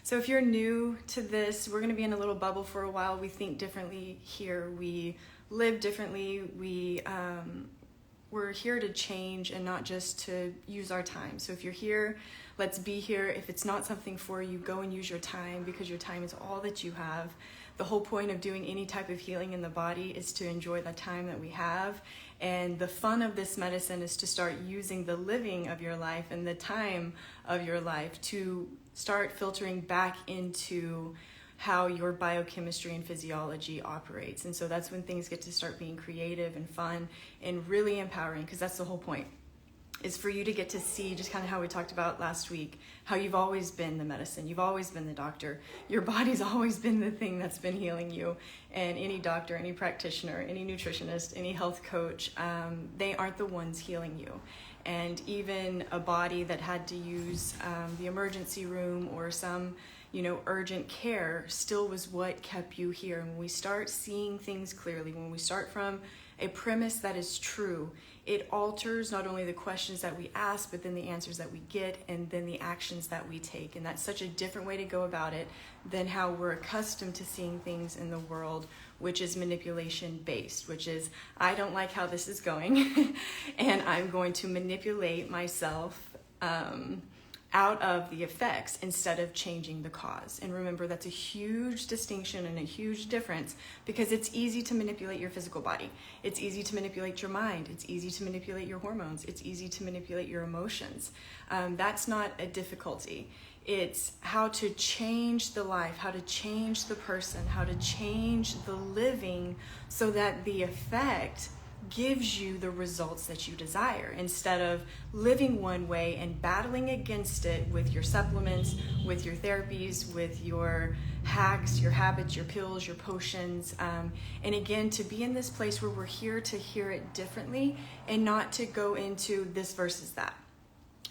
So if you're new to this, we're going to be in a little bubble for a while. We think differently here. We live differently. We're here to change and not just to use our time. So if you're here, let's be here. If it's not something for you, go and use your time, because your time is all that you have. The whole point of doing any type of healing in the body is to enjoy the time that we have. And the fun of this medicine is to start using the living of your life and the time of your life to start filtering back into how your biochemistry and physiology operates. And so that's when things get to start being creative and fun and really empowering, because that's the whole point, is for you to get to see, just kind of how we talked about last week, how you've always been the medicine, you've always been the doctor, your body's always been the thing that's been healing you. And any doctor, any practitioner, any nutritionist, any health coach, they aren't the ones healing you. And even a body that had to use the emergency room or some urgent care still was what kept you here. And when we start seeing things clearly, when we start from a premise that is true, it alters not only the questions that we ask, but then the answers that we get, and then the actions that we take. And that's such a different way to go about it than how we're accustomed to seeing things in the world, which is manipulation based, which is, I don't like how this is going and I'm going to manipulate myself out of the effects instead of changing the cause. And remember, that's a huge distinction and a huge difference, because it's easy to manipulate your physical body. It's easy to manipulate your mind. It's easy to manipulate your hormones. It's easy to manipulate your emotions. That's not a difficulty. It's how to change the life, how to change the person, how to change the living so that the effect gives you the results that you desire, instead of living one way and battling against it with your supplements, with your therapies, with your hacks, your habits, your pills, your potions. And again, to be in this place where we're here to hear it differently and not to go into this versus that.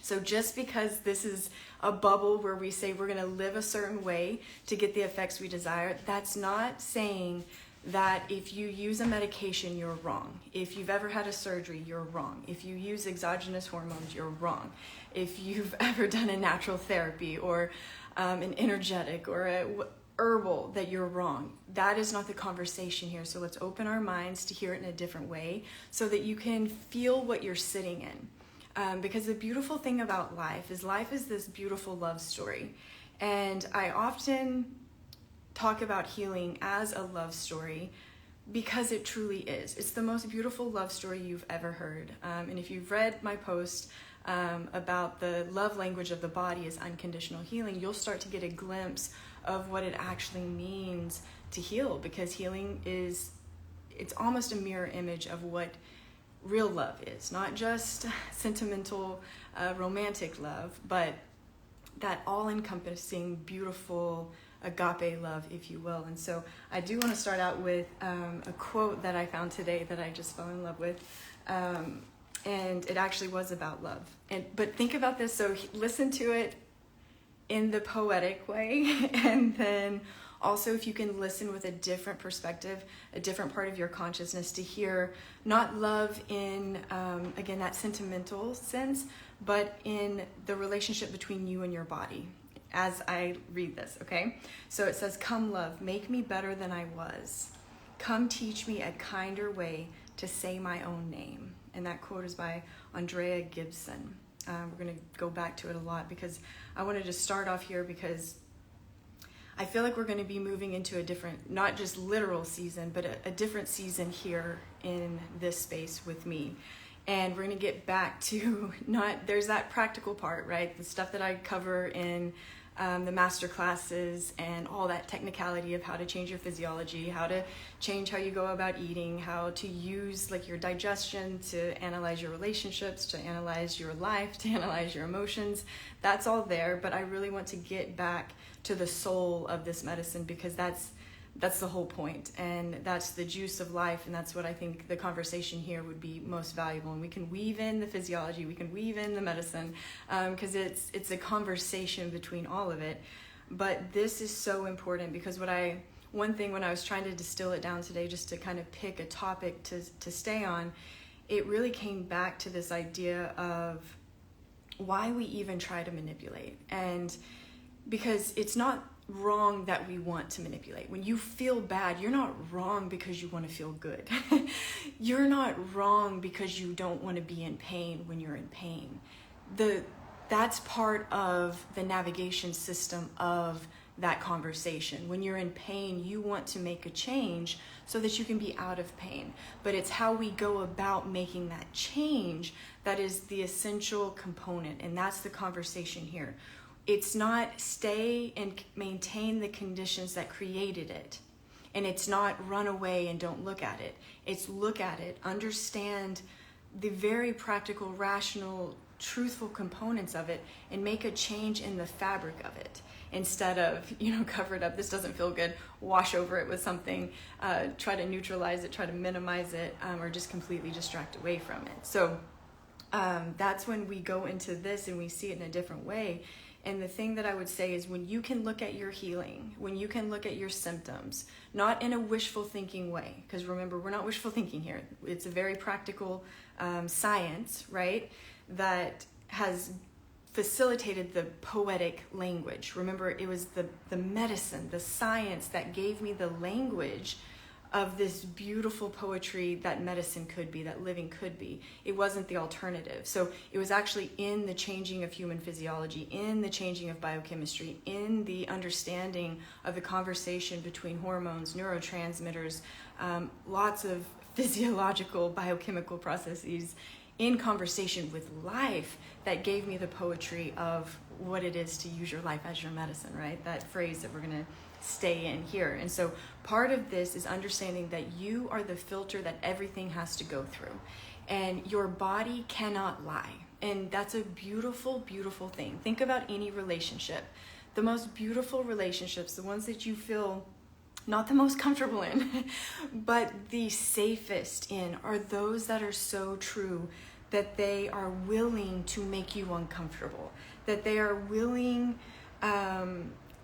So just because this is a bubble where we say we're going to live a certain way to get the effects we desire, that's not saying that if you use a medication, you're wrong. If you've ever had a surgery, you're wrong. If you use exogenous hormones, you're wrong. If you've ever done a natural therapy or an energetic or a herbal, that you're wrong. That is not the conversation here. So let's open our minds to hear it in a different way so that you can feel what you're sitting in. Because the beautiful thing about life is this beautiful love story. And I often talk about healing as a love story because it truly is. It's the most beautiful love story you've ever heard. And if you've read my post about the love language of the body is unconditional healing, you'll start to get a glimpse of what it actually means to heal, because healing it's almost a mirror image of what real love is, not just sentimental, romantic love, but that all-encompassing, beautiful agape love, if you will. And so I do want to start out with a quote that I found today that I just fell in love with. And it actually was about love. But think about this. So listen to it in the poetic way. And then also, if you can listen with a different perspective, a different part of your consciousness, to hear not love in, again, that sentimental sense, but in the relationship between you and your body. As I read this, okay? So it says, "Come, love, make me better than I was. Come, teach me a kinder way to say my own name." And that quote is by Andrea Gibson. We're going to go back to it a lot because I wanted to start off here because I feel like we're going to be moving into a different, not just literal season, but a different season here in this space with me. And we're going to get back to there's that practical part, right? The stuff that I cover in the master classes and all that technicality of how to change your physiology, how to change how you go about eating, how to use like your digestion to analyze your relationships, to analyze your life, to analyze your emotions. That's all there, but I really want to get back to the soul of this medicine because that's the whole point, and that's the juice of life, and that's what I think the conversation here would be most valuable. And we can weave in the physiology, we can weave in the medicine, because it's a conversation between all of it. But this is so important because one thing when I was trying to distill it down today, just to kind of pick a topic to stay on, it really came back to this idea of why we even try to manipulate. And because it's not wrong that we want to manipulate. When you feel bad, you're not wrong because you want to feel good. You're not wrong because you don't want to be in pain when you're in pain. That's part of the navigation system of that conversation. When you're in pain, you want to make a change so that you can be out of pain. But it's how we go about making that change that is the essential component, and that's the conversation here. It's not stay and maintain the conditions that created it. And it's not run away and don't look at it. It's look at it, understand the very practical, rational, truthful components of it, and make a change in the fabric of it. Instead of, cover it up, this doesn't feel good, wash over it with something, try to neutralize it, try to minimize it, or just completely distract away from it. So that's when we go into this and we see it in a different way. And the thing that I would say is when you can look at your healing, when you can look at your symptoms, not in a wishful thinking way, because remember, we're not wishful thinking here. It's a very practical science, right, that has facilitated the poetic language. Remember, it was the medicine, the science that gave me the language of this beautiful poetry that medicine could be, that living could be. It wasn't the alternative. So it was actually in the changing of human physiology, in the changing of biochemistry, in the understanding of the conversation between hormones, neurotransmitters, lots of physiological, biochemical processes in conversation with life that gave me the poetry of what it is to use your life as your medicine, right? That phrase that we're going to stay in here. And so part of this is understanding that you are the filter that everything has to go through, and your body cannot lie. And that's a beautiful, beautiful thing. Think about any relationship. The most beautiful relationships, the ones that you feel not the most comfortable in, but the safest in, are those that are so true that they are willing to make you uncomfortable, that they are willing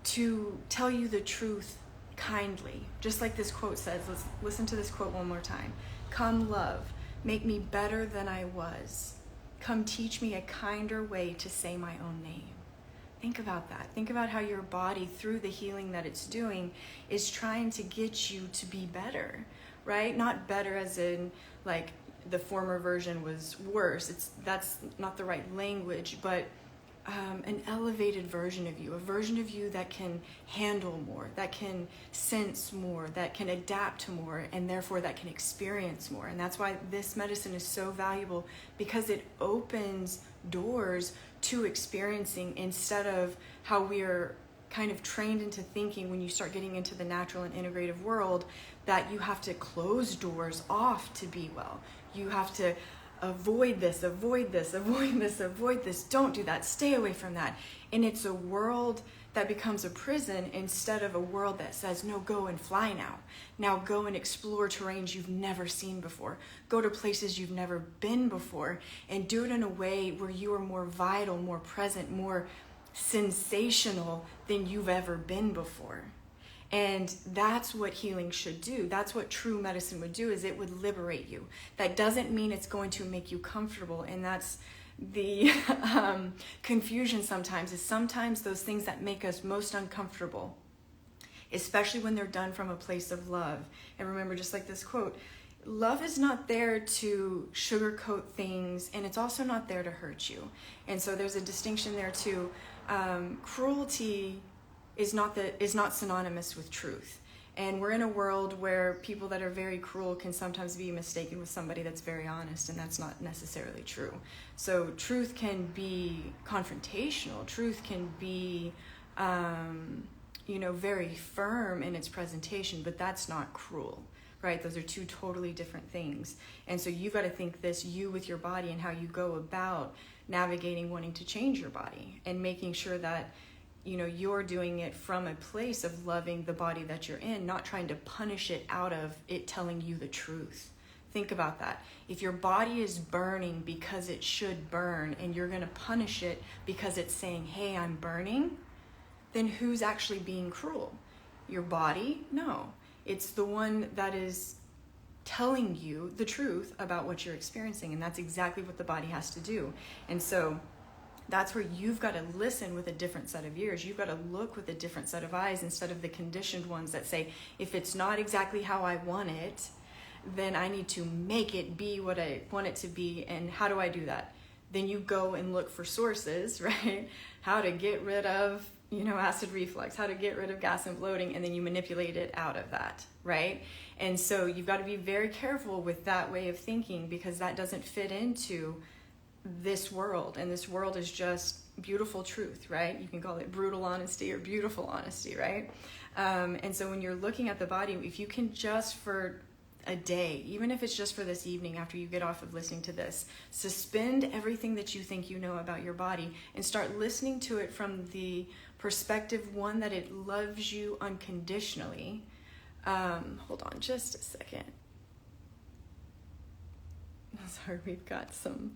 to tell you the truth kindly. Just like this quote says, let's listen to this quote one more time. Come love, make me better than I was. Come teach me a kinder way to say my own name. Think about that. Think about how your body, through the healing that it's doing, is trying to get you to be better, right? Not better as in like the former version was worse. That's not the right language, but an elevated version of you, a version of you that can handle more, that can sense more, that can adapt to more, and therefore that can experience more. And that's why this medicine is so valuable, because it opens doors to experiencing, instead of how we are kind of trained into thinking when you start getting into the natural and integrative world, that you have to close doors off to be well. You have to avoid this, avoid this, avoid this, avoid this. Don't do that. Stay away from that. And it's a world that becomes a prison instead of a world that says, no, go and fly now. Now go and explore terrains you've never seen before. Go to places you've never been before, and do it in a way where you are more vital, more present, more sensational than you've ever been before. And that's what healing should do. That's what true medicine would do, is it would liberate you. That doesn't mean it's going to make you comfortable. And that's the confusion sometimes, is sometimes those things that make us most uncomfortable, especially when they're done from a place of love. And remember, just like this quote, love is not there to sugarcoat things, and it's also not there to hurt you. And so there's a distinction there too. Cruelty is not synonymous with truth. And we're in a world where people that are very cruel can sometimes be mistaken with somebody that's very honest, and that's not necessarily true. So truth can be confrontational. Truth can be, very firm in its presentation, but that's not cruel, right? Those are two totally different things. And so you've got to think this, you with your body, and how you go about navigating wanting to change your body, and making sure that you're doing it from a place of loving the body that you're in, not trying to punish it out of it telling you the truth. Think about that. If your body is burning because it should burn, and you're going to punish it because it's saying, hey, I'm burning, then who's actually being cruel? Your body? No. It's the one that is telling you the truth about what you're experiencing, and that's exactly what the body has to do. And so That's where you've got to listen with a different set of ears. You've got to look with a different set of eyes instead of the conditioned ones that say, if it's not exactly how I want it, then I need to make it be what I want it to be. And how do I do that? Then you go and look for sources, right? How to get rid of, acid reflux, how to get rid of gas and bloating, and then you manipulate it out of that, right? And so you've got to be very careful with that way of thinking, because that doesn't fit into this world, and this world is just beautiful truth, right? You can call it brutal honesty or beautiful honesty, right? And so when you're looking at the body, if you can just for a day, even if it's just for this evening after you get off of listening to this, suspend everything that you think you know about your body and start listening to it from the perspective, one, that it loves you unconditionally. Hold on just a second. Sorry, we've got some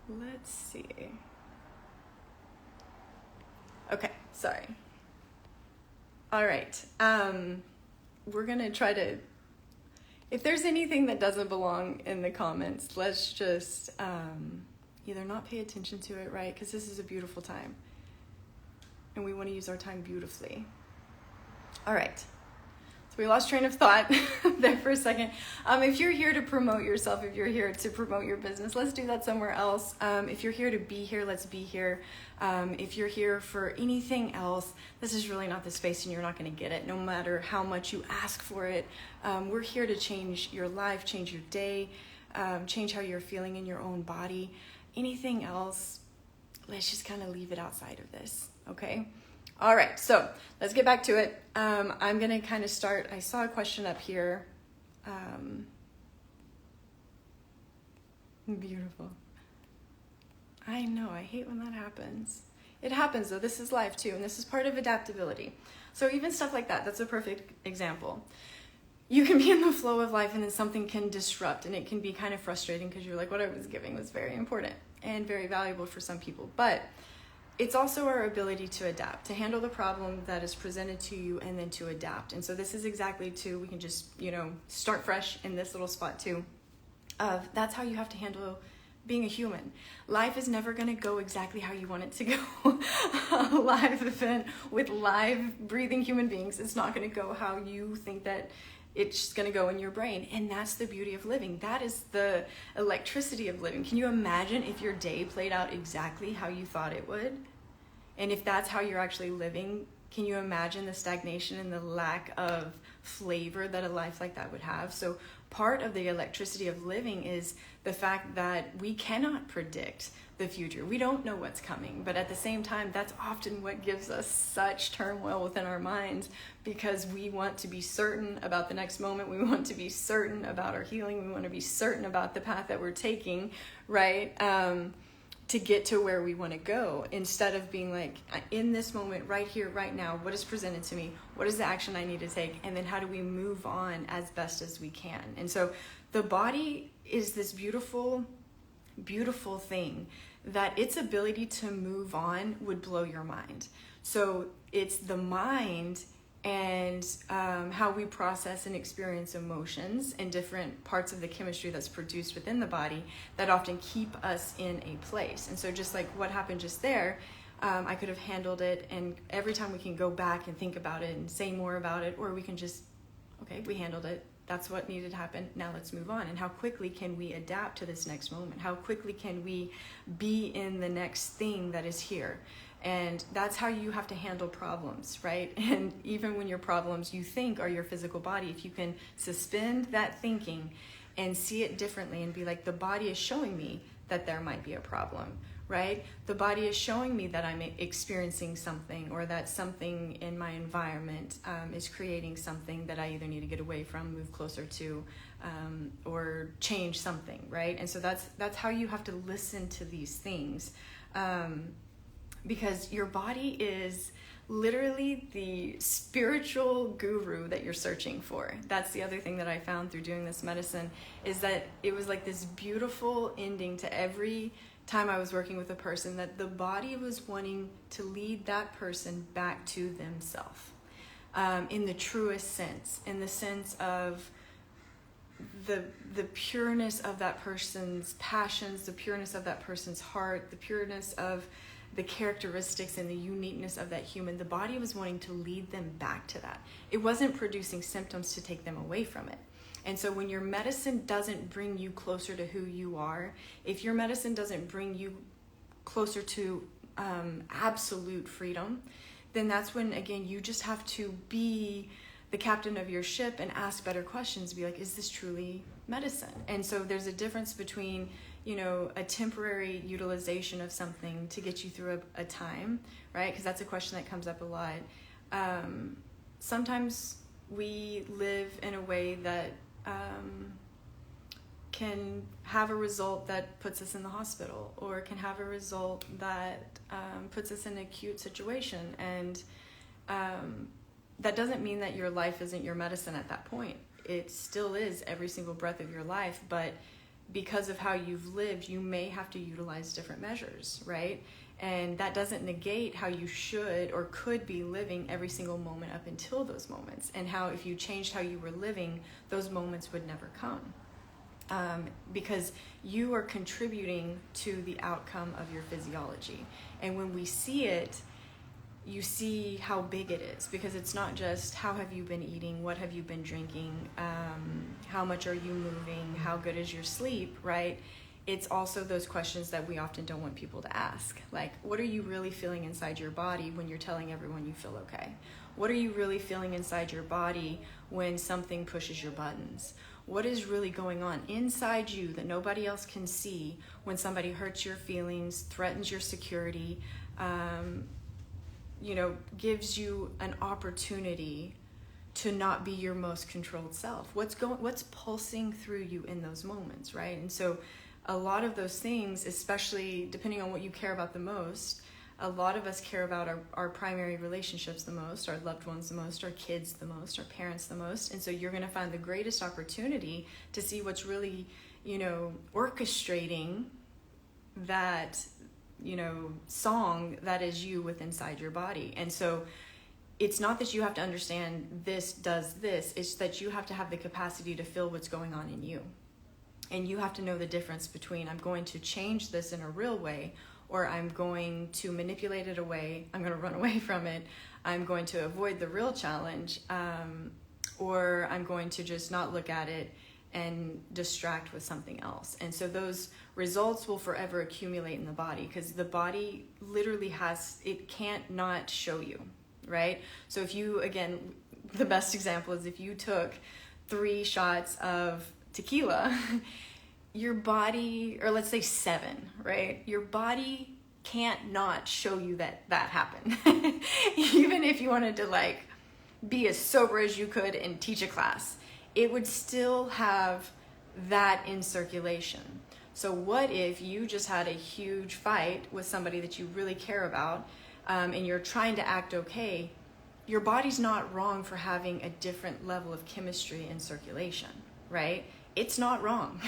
let's see. Okay, sorry. All right. We're going to try to, if there's anything that doesn't belong in the comments, let's just either not pay attention to it, right? Because this is a beautiful time. And we want to use our time beautifully. All right. So we lost train of thought there for a second. If you're here to promote yourself, if you're here to promote your business, let's do that somewhere else. If you're here to be here, let's be here. If you're here for anything else, this is really not the space, and you're not going to get it no matter how much you ask for it. We're here to change your life, change your day, change how you're feeling in your own body. Anything else, let's just kind of leave it outside of this, okay? All right, so let's get back to it. I'm going to kind of start. I saw a question up here. Beautiful. I know, I hate when that happens. It happens though, this is life too, and this is part of adaptability. So even stuff like that, that's a perfect example. You can be in the flow of life and then something can disrupt, and it can be kind of frustrating because you're like, what I was giving was very important and very valuable for some people. But it's also our ability to adapt, to handle the problem that is presented to you and then to adapt. And so this is exactly we can just, start fresh in this little spot too. That's how you have to handle being a human. Life is never going to go exactly how you want it to go. A live event with live breathing human beings, it's not going to go how you think that it's going to go in your brain. And that's the beauty of living. That is the electricity of living. Can you imagine if your day played out exactly how you thought it would? And if that's how you're actually living, can you imagine the stagnation and the lack of flavor that a life like that would have? So part of the electricity of living is the fact that we cannot predict the future. We don't know what's coming, but at the same time, that's often what gives us such turmoil within our minds, because we want to be certain about the next moment. We want to be certain about our healing. We want to be certain about the path that we're taking, right? To get to where we want to go, instead of being like, in this moment, right here, right now, what is presented to me? What is the action I need to take? And then how do we move on as best as we can? And so the body is this beautiful, beautiful thing that its ability to move on would blow your mind. So it's the mind and how we process and experience emotions and different parts of the chemistry that's produced within the body that often keep us in a place. And so just like what happened just there, I could have handled it, and every time we can go back and think about it and say more about it, or we can just, okay, we handled it. That's what needed to happen. Now let's move on. And how quickly can we adapt to this next moment? How quickly can we be in the next thing that is here? And that's how you have to handle problems, right? And even when your problems you think are your physical body, if you can suspend that thinking and see it differently and be like, the body is showing me that there might be a problem, right? The body is showing me that I'm experiencing something, or that something in my environment is creating something that I either need to get away from, move closer to, or change something, right? And so that's how you have to listen to these things. Because your body is literally the spiritual guru that you're searching for. That's the other thing that I found through doing this medicine, is that it was like this beautiful ending to every time I was working with a person, that the body was wanting to lead that person back to themselves. in the truest sense, in the sense of the pureness of that person's passions, the pureness of that person's heart, the pureness of the characteristics and the uniqueness of that human. The body was wanting to lead them back to that. It wasn't producing symptoms to take them away from it. And so when your medicine doesn't bring you closer to who you are, if your medicine doesn't bring you closer to absolute freedom, then that's when, again, you just have to be the captain of your ship and ask better questions. Be like, is this truly medicine? And so there's a difference between, a temporary utilization of something to get you through a time, right? Because that's a question that comes up a lot. Sometimes we live in a way that can have a result that puts us in the hospital, or can have a result that puts us in an acute situation. And that doesn't mean that your life isn't your medicine at that point. It still is every single breath of your life, but because of how you've lived, you may have to utilize different measures, right? And that doesn't negate how you should or could be living every single moment up until those moments, and how if you changed how you were living, those moments would never come. Because you are contributing to the outcome of your physiology. And when we see it, you see how big it is, because it's not just how have you been eating, what have you been drinking, how much are you moving, how good is your sleep, right? It's also those questions that we often don't want people to ask. Like, what are you really feeling inside your body when you're telling everyone you feel okay? What are you really feeling inside your body when something pushes your buttons? What is really going on inside you that nobody else can see when somebody hurts your feelings, threatens your security, gives you an opportunity to not be your most controlled self? What's pulsing through you in those moments, right? And so a lot of those things, especially depending on what you care about the most, a lot of us care about our primary relationships the most, our loved ones the most, our kids the most, our parents the most. And so you're going to find the greatest opportunity to see what's really, orchestrating that, song that is you within inside your body. And so it's not that you have to understand this does this, it's that you have to have the capacity to feel what's going on in you. And you have to know the difference between I'm going to change this in a real way, or I'm going to manipulate it away, I'm going to run away from it, I'm going to avoid the real challenge, or I'm going to just not look at it and distract with something else. And so those results will forever accumulate in the body, because the body literally it can't not show you, right? So if you, again, the best example is if you took 3 shots of tequila, your body, or let's say 7, right? Your body can't not show you that happened. Even if you wanted to be as sober as you could and teach a class, it would still have that in circulation. So what if you just had a huge fight with somebody that you really care about, and you're trying to act okay? Your body's not wrong for having a different level of chemistry in circulation, right? It's not wrong.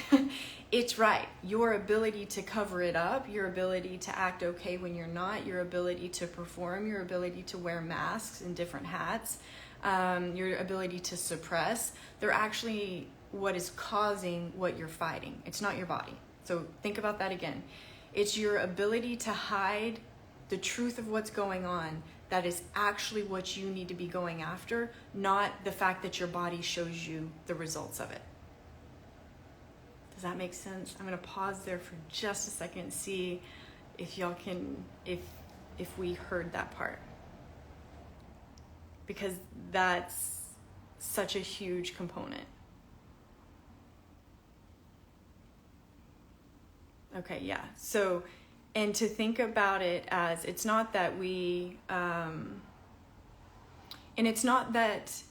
It's right. Your ability to cover it up, your ability to act okay when you're not, your ability to perform, your ability to wear masks and different hats, your ability to suppress, they're actually what is causing what you're fighting. It's not your body. So think about that again. It's your ability to hide the truth of what's going on that is actually what you need to be going after, not the fact that your body shows you the results of it. Does that make sense? I'm going to pause there for just a second and see if y'all can, if we heard that part. Because that's such a huge component. Okay, yeah. So, and to think about it as, it's not that we, and it's not that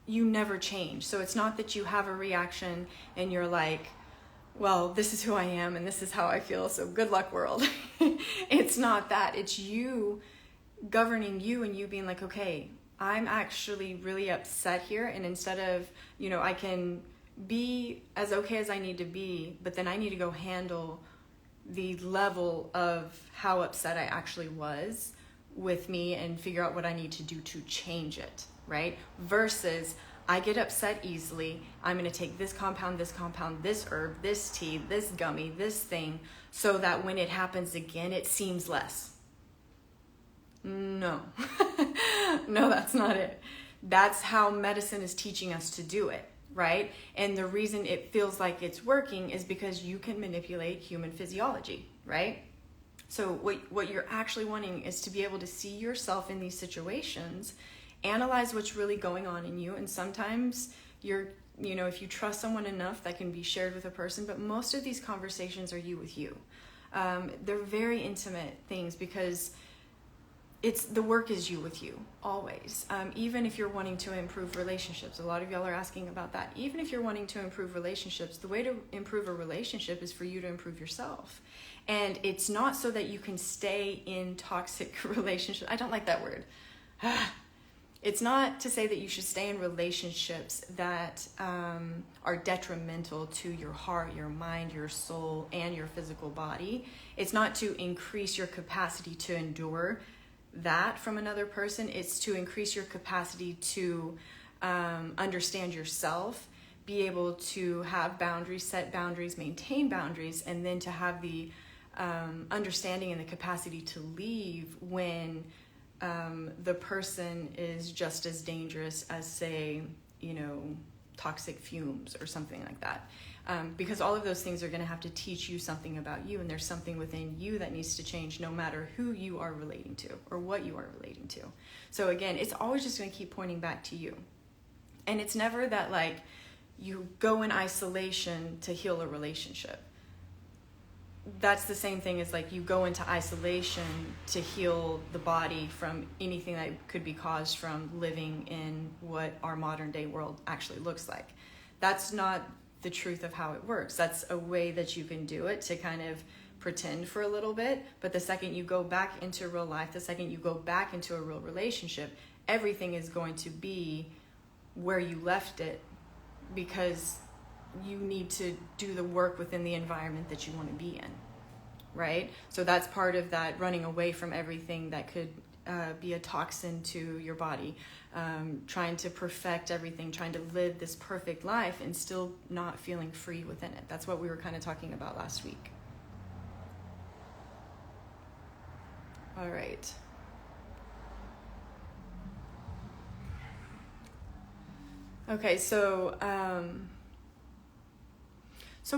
you never change. So it's not that you have a reaction and you're like, well, this is who I am and this is how I feel, so good luck, world. It's not that. It's you governing you and you being like, okay, I'm actually really upset here, and instead of, I can be as okay as I need to be, but then I need to go handle the level of how upset I actually was with me and figure out what I need to do to change it, right? Versus I get upset easily. I'm going to take this compound, this herb, this tea, this gummy, this thing, so that when it happens again, it seems less. No, no, that's not it. That's how medicine is teaching us to do it, right? And the reason it feels like it's working is because you can manipulate human physiology, right? So what you're actually wanting is to be able to see yourself in these situations, analyze what's really going on in you. And sometimes if you trust someone enough, that can be shared with a person, but most of these conversations are you with you. They're very intimate things because the work is you with you, always. Even if you're wanting to improve relationships, a lot of y'all are asking about that. Even if you're wanting to improve relationships, the way to improve a relationship is for you to improve yourself. And it's not so that you can stay in toxic relationships. I don't like that word. It's not to say that you should stay in relationships that are detrimental to your heart, your mind, your soul, and your physical body. It's not to increase your capacity to endure that from another person. It's to increase your capacity to understand yourself, be able to have boundaries, set boundaries, maintain boundaries, and then to have the understanding and the capacity to leave when the person is just as dangerous as, say, toxic fumes or something like that. Because all of those things are going to have to teach you something about you, and there's something within you that needs to change no matter who you are relating to or what you are relating to. So again, it's always just going to keep pointing back to you. And it's never that like you go in isolation to heal a relationship. That's the same thing as like you go into isolation to heal the body from anything that could be caused from living in what our modern day world actually looks like. That's not the truth of how it works. That's a way that you can do it to kind of pretend for a little bit, but the second you go back into real life, the second you go back into a real relationship, everything is going to be where you left it, because you need to do the work within the environment that you want to be in, right? So that's part of that running away from everything that could be a toxin to your body, trying to perfect everything, trying to live this perfect life and still not feeling free within it. That's what we were kind of talking about last week. All right. Okay, so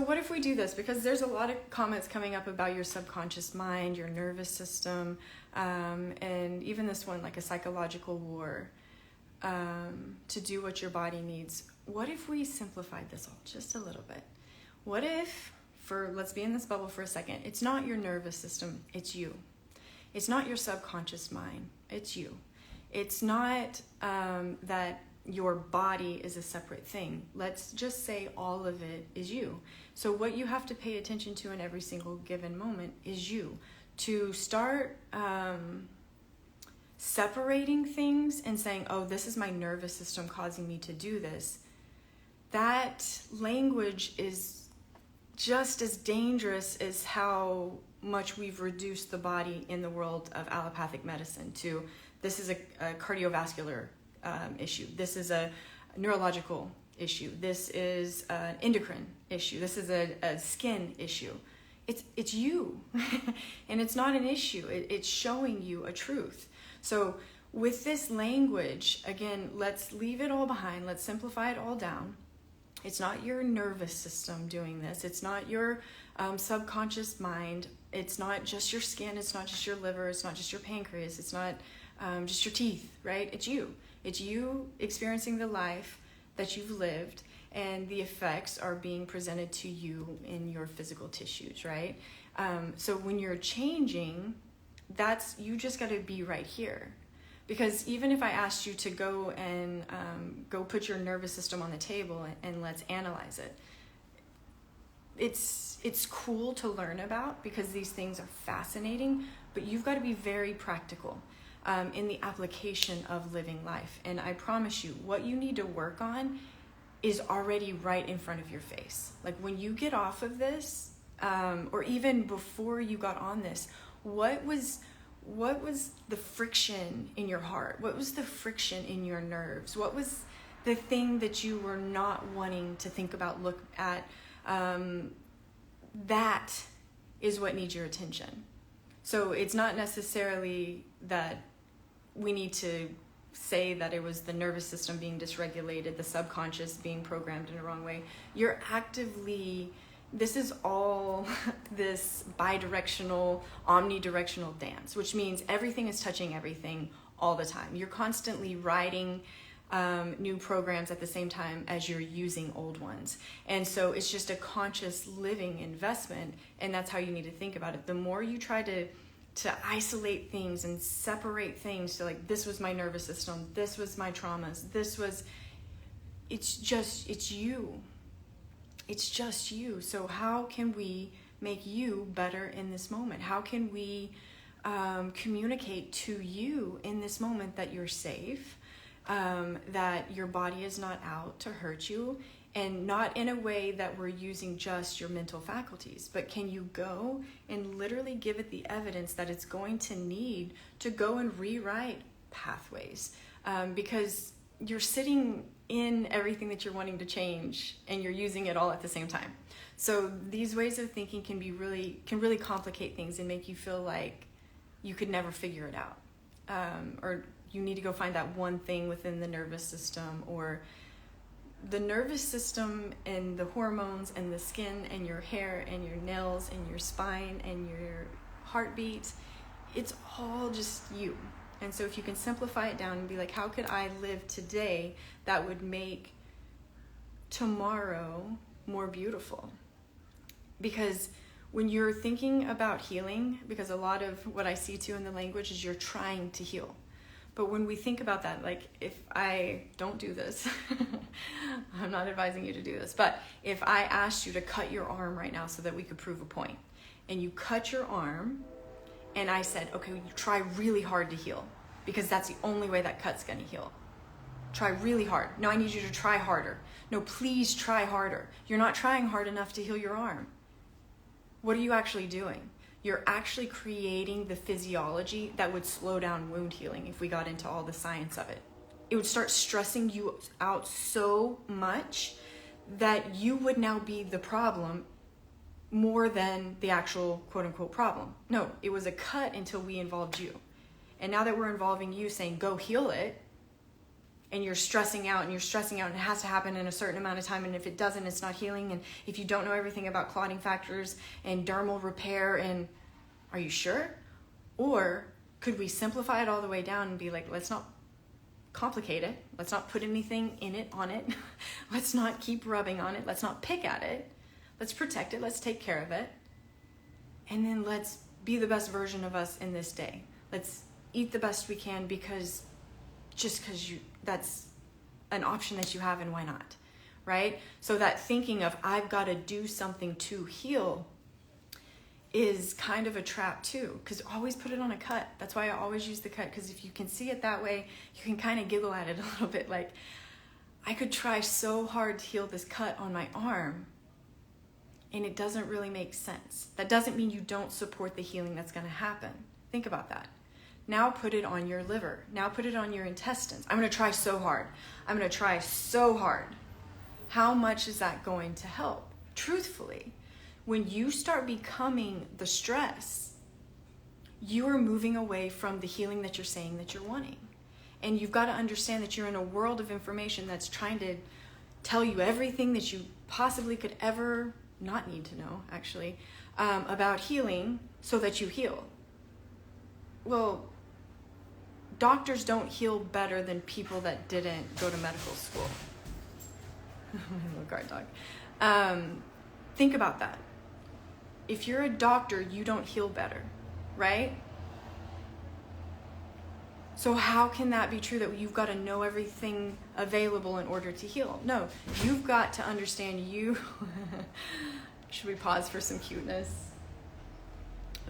what if we do this? Because there's a lot of comments coming up about your subconscious mind, your nervous system, and even this one, like a psychological war to do what your body needs. What if we simplified this all just a little bit? What if, let's be in this bubble for a second, it's not your nervous system, it's you. It's not your subconscious mind, it's you. It's not that your body is a separate thing. Let's just say all of it is you. So what you have to pay attention to in every single given moment is you. To start separating things and saying, oh, this is my nervous system causing me to do this, that language is just as dangerous as how much we've reduced the body in the world of allopathic medicine to, this is a cardiovascular issue, this is a neurological issue, this is an endocrine issue, this is a skin issue. It's you. And it's not an issue. It's showing you a truth. So with this language, again, let's leave it all behind. Let's simplify it all down. It's not your nervous system doing this. It's not your subconscious mind. It's not just your skin. It's not just your liver. It's not just your pancreas. It's not just your teeth, right? It's you. It's you experiencing the life that you've lived, and the effects are being presented to you in your physical tissues, right? So when you're changing, you just got to be right here. Because even if I asked you to go and go put your nervous system on the table and let's analyze it, it's cool to learn about because these things are fascinating, but you've got to be very practical in the application of living life. And I promise you, what you need to work on is already right in front of your face. Like when you get off of this, or even before you got on this, what was what was the friction in your heart? What was the friction in your nerves? What was the thing that you were not wanting to think about, look at? That is what needs your attention. So it's not necessarily that we need to say that it was the nervous system being dysregulated, the subconscious being programmed in the wrong way. You're actively, this is all this bidirectional, omnidirectional dance, which means everything is touching everything all the time. You're constantly writing new programs at the same time as you're using old ones. And so it's just a conscious living investment, and that's how you need to think about it. The more you try to isolate things and separate things to, like, this was my nervous system, this was my traumas, it's you. It's just you. So how can we make you better in this moment? How can we communicate to you in this moment that you're safe, that your body is not out to hurt you, and not in a way that we're using just your mental faculties, but can you go and literally give it the evidence that it's going to need to go and rewrite pathways, because you're sitting in everything that you're wanting to change and you're using it all at the same time. So these ways of thinking can really complicate things and make you feel like you could never figure it out, or you need to go find that one thing within the nervous system, or the nervous system and the hormones and the skin and your hair and your nails and your spine and your heartbeat. It's all just you. And so if you can simplify it down and be like, how could I live today that would make tomorrow more beautiful? Because when you're thinking about healing, because a lot of what I see too in the language is you're trying to heal. But when we think about that, like, if I don't do this, I'm not advising you to do this, but if I asked you to cut your arm right now so that we could prove a point, and you cut your arm, and I said, okay, you try really hard to heal, because that's the only way that cut's gonna heal. Try really hard. No, I need you to try harder. No, please try harder. You're not trying hard enough to heal your arm. What are you actually doing? You're actually creating the physiology that would slow down wound healing if we got into all the science of it. It would start stressing you out so much that you would now be the problem more than the actual quote-unquote problem. No, it was a cut until we involved you. And now that we're involving you saying, go heal it, and you're stressing out and it has to happen in a certain amount of time, and if it doesn't, it's not healing, and if you don't know everything about clotting factors and dermal repair, and are you sure? Or could we simplify it all the way down and be like, let's not complicate it, let's not put anything in it, on it, let's not keep rubbing on it, let's not pick at it, let's protect it, let's take care of it, and then let's be the best version of us in this day. Let's eat the best we can, because that's an option that you have, and why not, right? So that thinking of I've got to do something to heal is kind of a trap too, because always put it on a cut. That's why I always use the cut, because if you can see it that way, you can kind of giggle at it a little bit, like, I could try so hard to heal this cut on my arm, and it doesn't really make sense. That doesn't mean you don't support the healing that's going to happen. Think about that. Now put it on your liver. Now put it on your intestines. I'm going to try so hard. I'm going to try so hard. How much is that going to help? Truthfully, when you start becoming the stress, you are moving away from the healing that you're saying that you're wanting. And you've got to understand that you're in a world of information that's trying to tell you everything that you possibly could ever not need to know, actually, about healing so that you heal. Well, doctors don't heal better than people that didn't go to medical school. My little guard dog. Think about that. If you're a doctor, you don't heal better, right? So how can that be true, that you've got to know everything available in order to heal? No, you've got to understand you. Should we pause for some cuteness?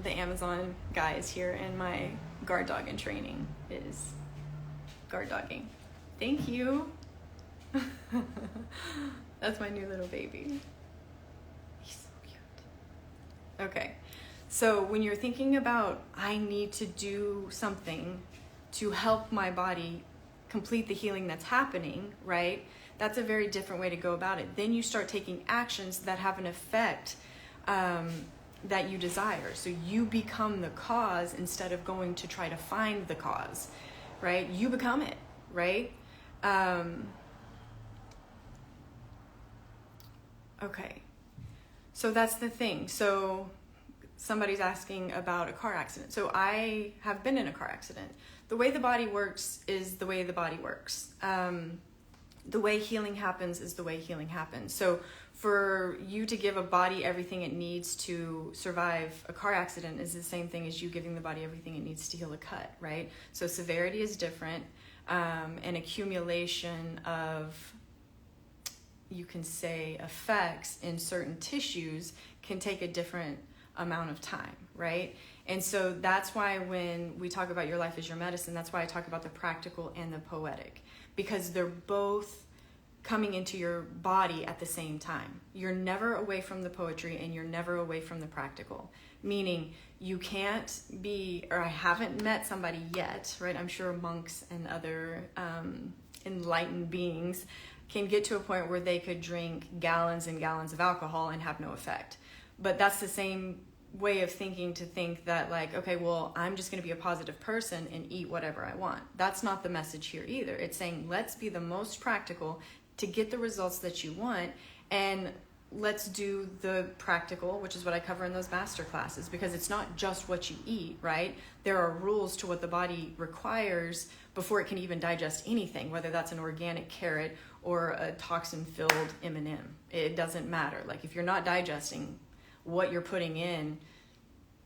The Amazon guy is here, and my guard dog in training is guard dogging. Thank you. That's my new little baby. He's so cute. Okay, So when you're thinking about, I need to do something to help my body complete the healing that's happening, right? That's a very different way to go about it. Then you start taking actions that have an effect that you desire. So you become the cause instead of going to try to find the cause, right? You become it, right? Okay. So that's the thing. So somebody's asking about a car accident. So I have been in a car accident. The way the body works is the way the body works. The way healing happens is the way healing happens. So for you to give a body everything it needs to survive a car accident is the same thing as you giving the body everything it needs to heal a cut, right? So severity is different. An accumulation of, you can say, effects in certain tissues can take a different amount of time, right? And so that's why when we talk about your life as your medicine, that's why I talk about the practical and the poetic, because they're both coming into your body at the same time. You're never away from the poetry and you're never away from the practical, meaning you can't be, or I haven't met somebody yet, right? I'm sure monks and other enlightened beings can get to a point where they could drink gallons and gallons of alcohol and have no effect. But that's the same way of thinking, to think that like, okay, well, I'm just going to be a positive person and eat whatever I want. That's not the message here either. It's saying, let's be the most practical to get the results that you want, and let's do the practical, which is what I cover in those master classes, because it's not just what you eat, right? There are rules to what the body requires before it can even digest anything, whether that's an organic carrot or a toxin-filled M&M. It doesn't matter. Like, if you're not digesting, what you're putting in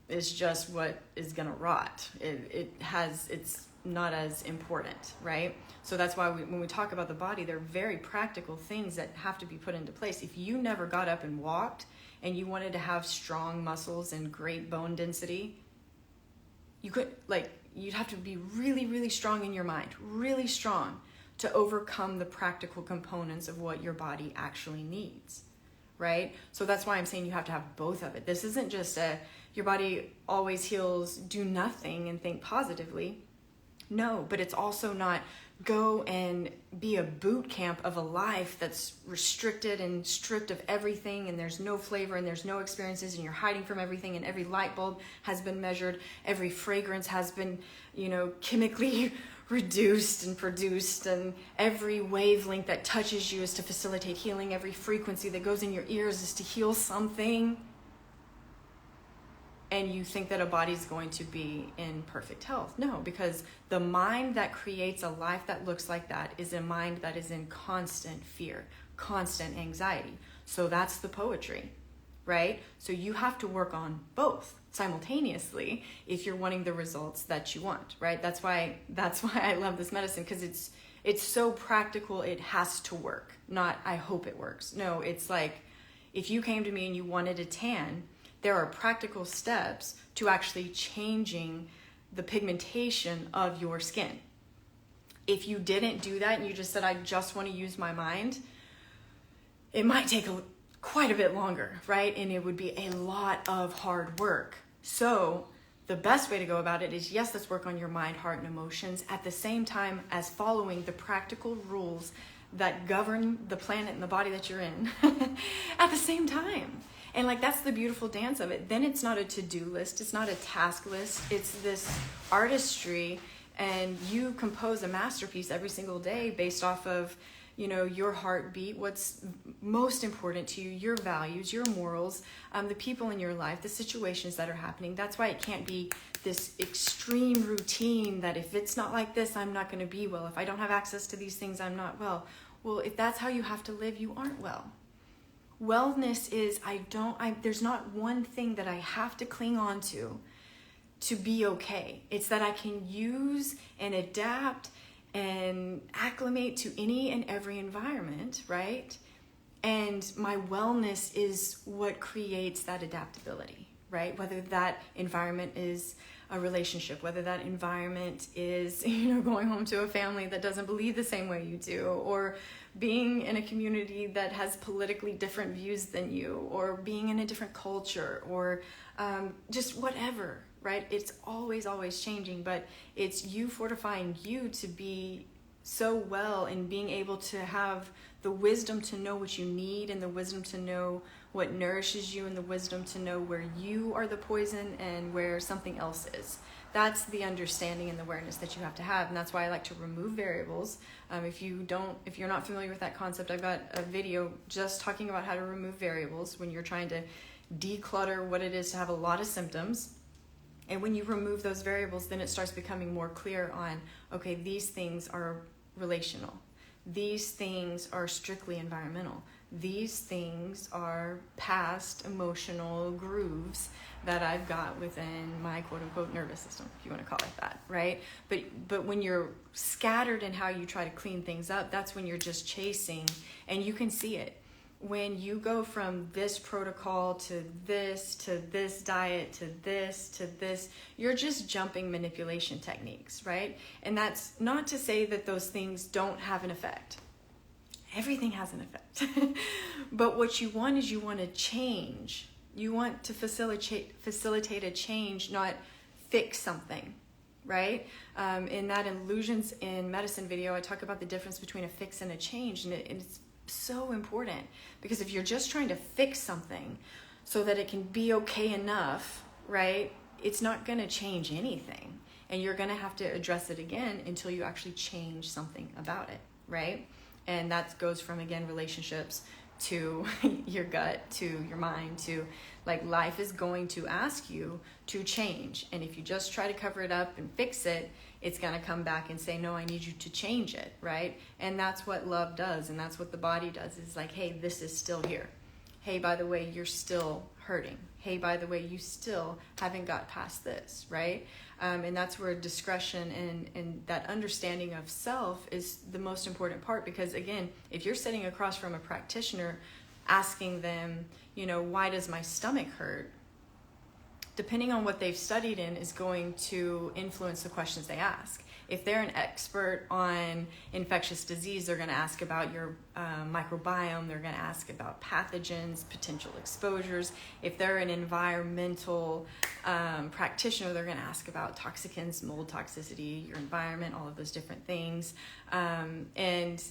is just what is gonna rot. It's not as important, right? So that's why when we talk about the body, they're very practical things that have to be put into place. If you never got up and walked and you wanted to have strong muscles and great bone density, you'd have to be really, really strong in your mind, really strong, to overcome the practical components of what your body actually needs, right? So that's why I'm saying you have to have both of it. This isn't just your body always heals, do nothing and think positively. No, but it's also not go and be a boot camp of a life that's restricted and stripped of everything, and there's no flavor and there's no experiences, and you're hiding from everything, and every light bulb has been measured, every fragrance has been, chemically reduced and produced, and every wavelength that touches you is to facilitate healing, every frequency that goes in your ears is to heal something. And you think that a body's going to be in perfect health. No, because the mind that creates a life that looks like that is a mind that is in constant fear, constant anxiety. So that's the poetry, right? So you have to work on both simultaneously if you're wanting the results that you want, right? That's why I love this medicine, because it's so practical. It has to work, not I hope it works. No, it's like, if you came to me and you wanted a tan, there are practical steps to actually changing the pigmentation of your skin. If you didn't do that and you just said, I just want to use my mind, it might take quite a bit longer, right? And it would be a lot of hard work. So the best way to go about it is, yes, let's work on your mind, heart, and emotions at the same time as following the practical rules that govern the planet and the body that you're in at the same time. And that's the beautiful dance of it. Then it's not a to-do list. It's not a task list. It's this artistry, and you compose a masterpiece every single day based off of, your heartbeat, what's most important to you, your values, your morals, the people in your life, the situations that are happening. That's why it can't be this extreme routine that if it's not like this, I'm not going to be well. If I don't have access to these things, I'm not well. Well, if that's how you have to live, you aren't well. Wellness is, there's not one thing that I have to cling on to be okay. It's that I can use and adapt and acclimate to any and every environment, right? And my wellness is what creates that adaptability, right? Whether that environment is a relationship, whether that environment is, going home to a family that doesn't believe the same way you do, or being in a community that has politically different views than you, or being in a different culture, or just whatever, right? It's always, always changing, but it's you fortifying you to be so well and being able to have the wisdom to know what you need, and the wisdom to know what nourishes you, and the wisdom to know where you are the poison and where something else is. That's the understanding and the awareness that you have to have. And that's why I like to remove variables. If you're not familiar with that concept, I've got a video just talking about how to remove variables when you're trying to declutter what it is to have a lot of symptoms. And when you remove those variables, then it starts becoming more clear on, okay, these things are relational. These things are strictly environmental. These things are past emotional grooves that I've got within my quote-unquote nervous system, if you want to call it that, right? But when you're scattered in how you try to clean things up, that's when you're just chasing, and you can see it. When you go from this protocol to this diet to this, you're just jumping manipulation techniques, right? And that's not to say that those things don't have an effect. Everything has an effect. But what you want is you want to change. You want to facilitate a change, not fix something, right? In that Illusions in Medicine video, I talk about the difference between a fix and a change, and it's so important, because if you're just trying to fix something so that it can be okay enough, right, it's not going to change anything, and you're going to have to address it again until you actually change something about it, right? And that goes from, again, relationships to your gut, to your mind, to like life is going to ask you to change. And if you just try to cover it up and fix it, it's going to come back and say, no, I need you to change it, right? And that's what love does, and that's what the body does. It's like, hey, this is still here. Hey, by the way, you're still hurting. Hey, by the way, you still haven't got past this, right? And that's where discretion and that understanding of self is the most important part, because, again, if you're sitting across from a practitioner asking them, why does my stomach hurt? Depending on what they've studied in is going to influence the questions they ask. If they're an expert on infectious disease, they're going to ask about your microbiome. They're going to ask about pathogens, potential exposures. If they're an environmental practitioner, they're going to ask about toxicants, mold toxicity, your environment, all of those different things. And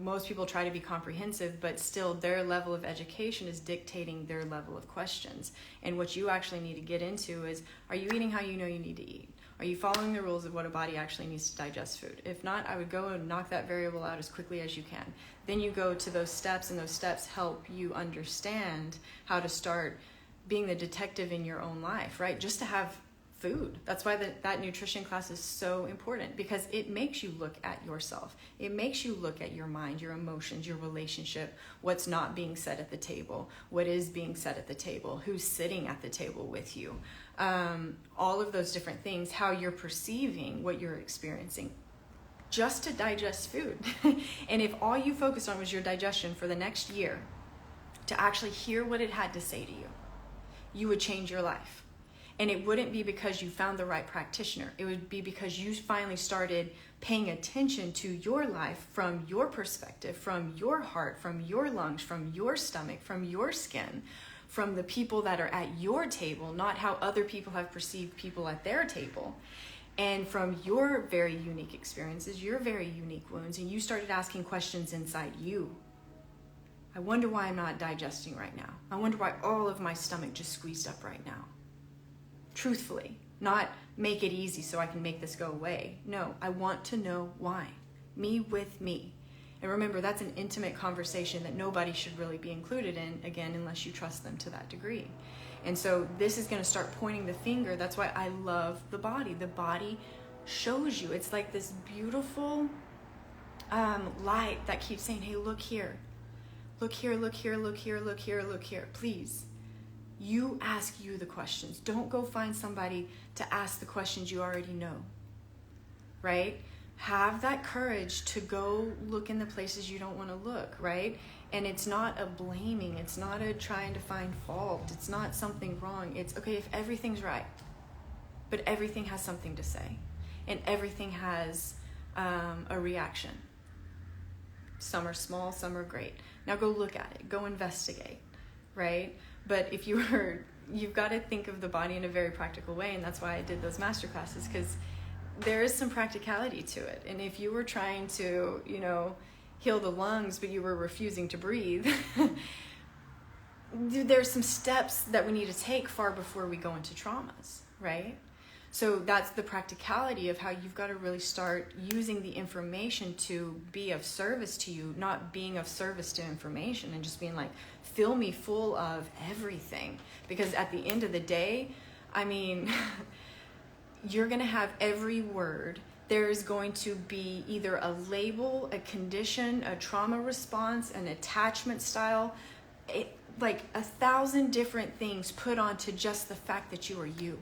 most people try to be comprehensive, but still their level of education is dictating their level of questions. And what you actually need to get into is, are you eating how you know you need to eat? Are you following the rules of what a body actually needs to digest food? If not, I would go and knock that variable out as quickly as you can. Then you go to those steps, and those steps help you understand how to start being the detective in your own life, right? Just to have food. That's why that nutrition class is so important, because it makes you look at yourself. It makes you look at your mind, your emotions, your relationship, what's not being said at the table, what is being said at the table, who's sitting at the table with you. All of those different things, how you're perceiving what you're experiencing, just to digest food. And if all you focused on was your digestion for the next year, to actually hear what it had to say to you, you would change your life. And it wouldn't be because you found the right practitioner. It would be because you finally started paying attention to your life from your perspective, from your heart, from your lungs, from your stomach, from your skin, from the people that are at your table, not how other people have perceived people at their table, and from your very unique experiences, your very unique wounds. And you started asking questions inside you. I wonder why I'm not digesting right now. I wonder why all of my stomach just squeezed up right now. Truthfully, not make it easy so I can make this go away. No, I want to know why. Me with me. And remember, that's an intimate conversation that nobody should really be included in, again, unless you trust them to that degree. And so this is going to start pointing the finger. That's why I love the body. The body shows you. It's like this beautiful light that keeps saying, hey, look here. Look here, look here, look here, look here, look here. Please. You ask you the questions. Don't go find somebody to ask the questions you already know, right? Have that courage to go look in the places you don't want to look, right? And it's not a blaming. It's not a trying to find fault. It's not something wrong. It's, okay, if everything's right, but everything has something to say, and everything has a reaction. Some are small, some are great. Now go look at it, go investigate, right? But if you've got to think of the body in a very practical way, and that's why I did those master classes, because there is some practicality to it. And if you were trying to, heal the lungs, but you were refusing to breathe, there's some steps that we need to take far before we go into traumas, right? So that's the practicality of how you've got to really start using the information to be of service to you, not being of service to information and just being like, fill me full of everything. Because at the end of the day, I mean, you're going to have every word. There is going to be either a label, a condition, a trauma response, an attachment style, like 1,000 different things put onto just the fact that you are you.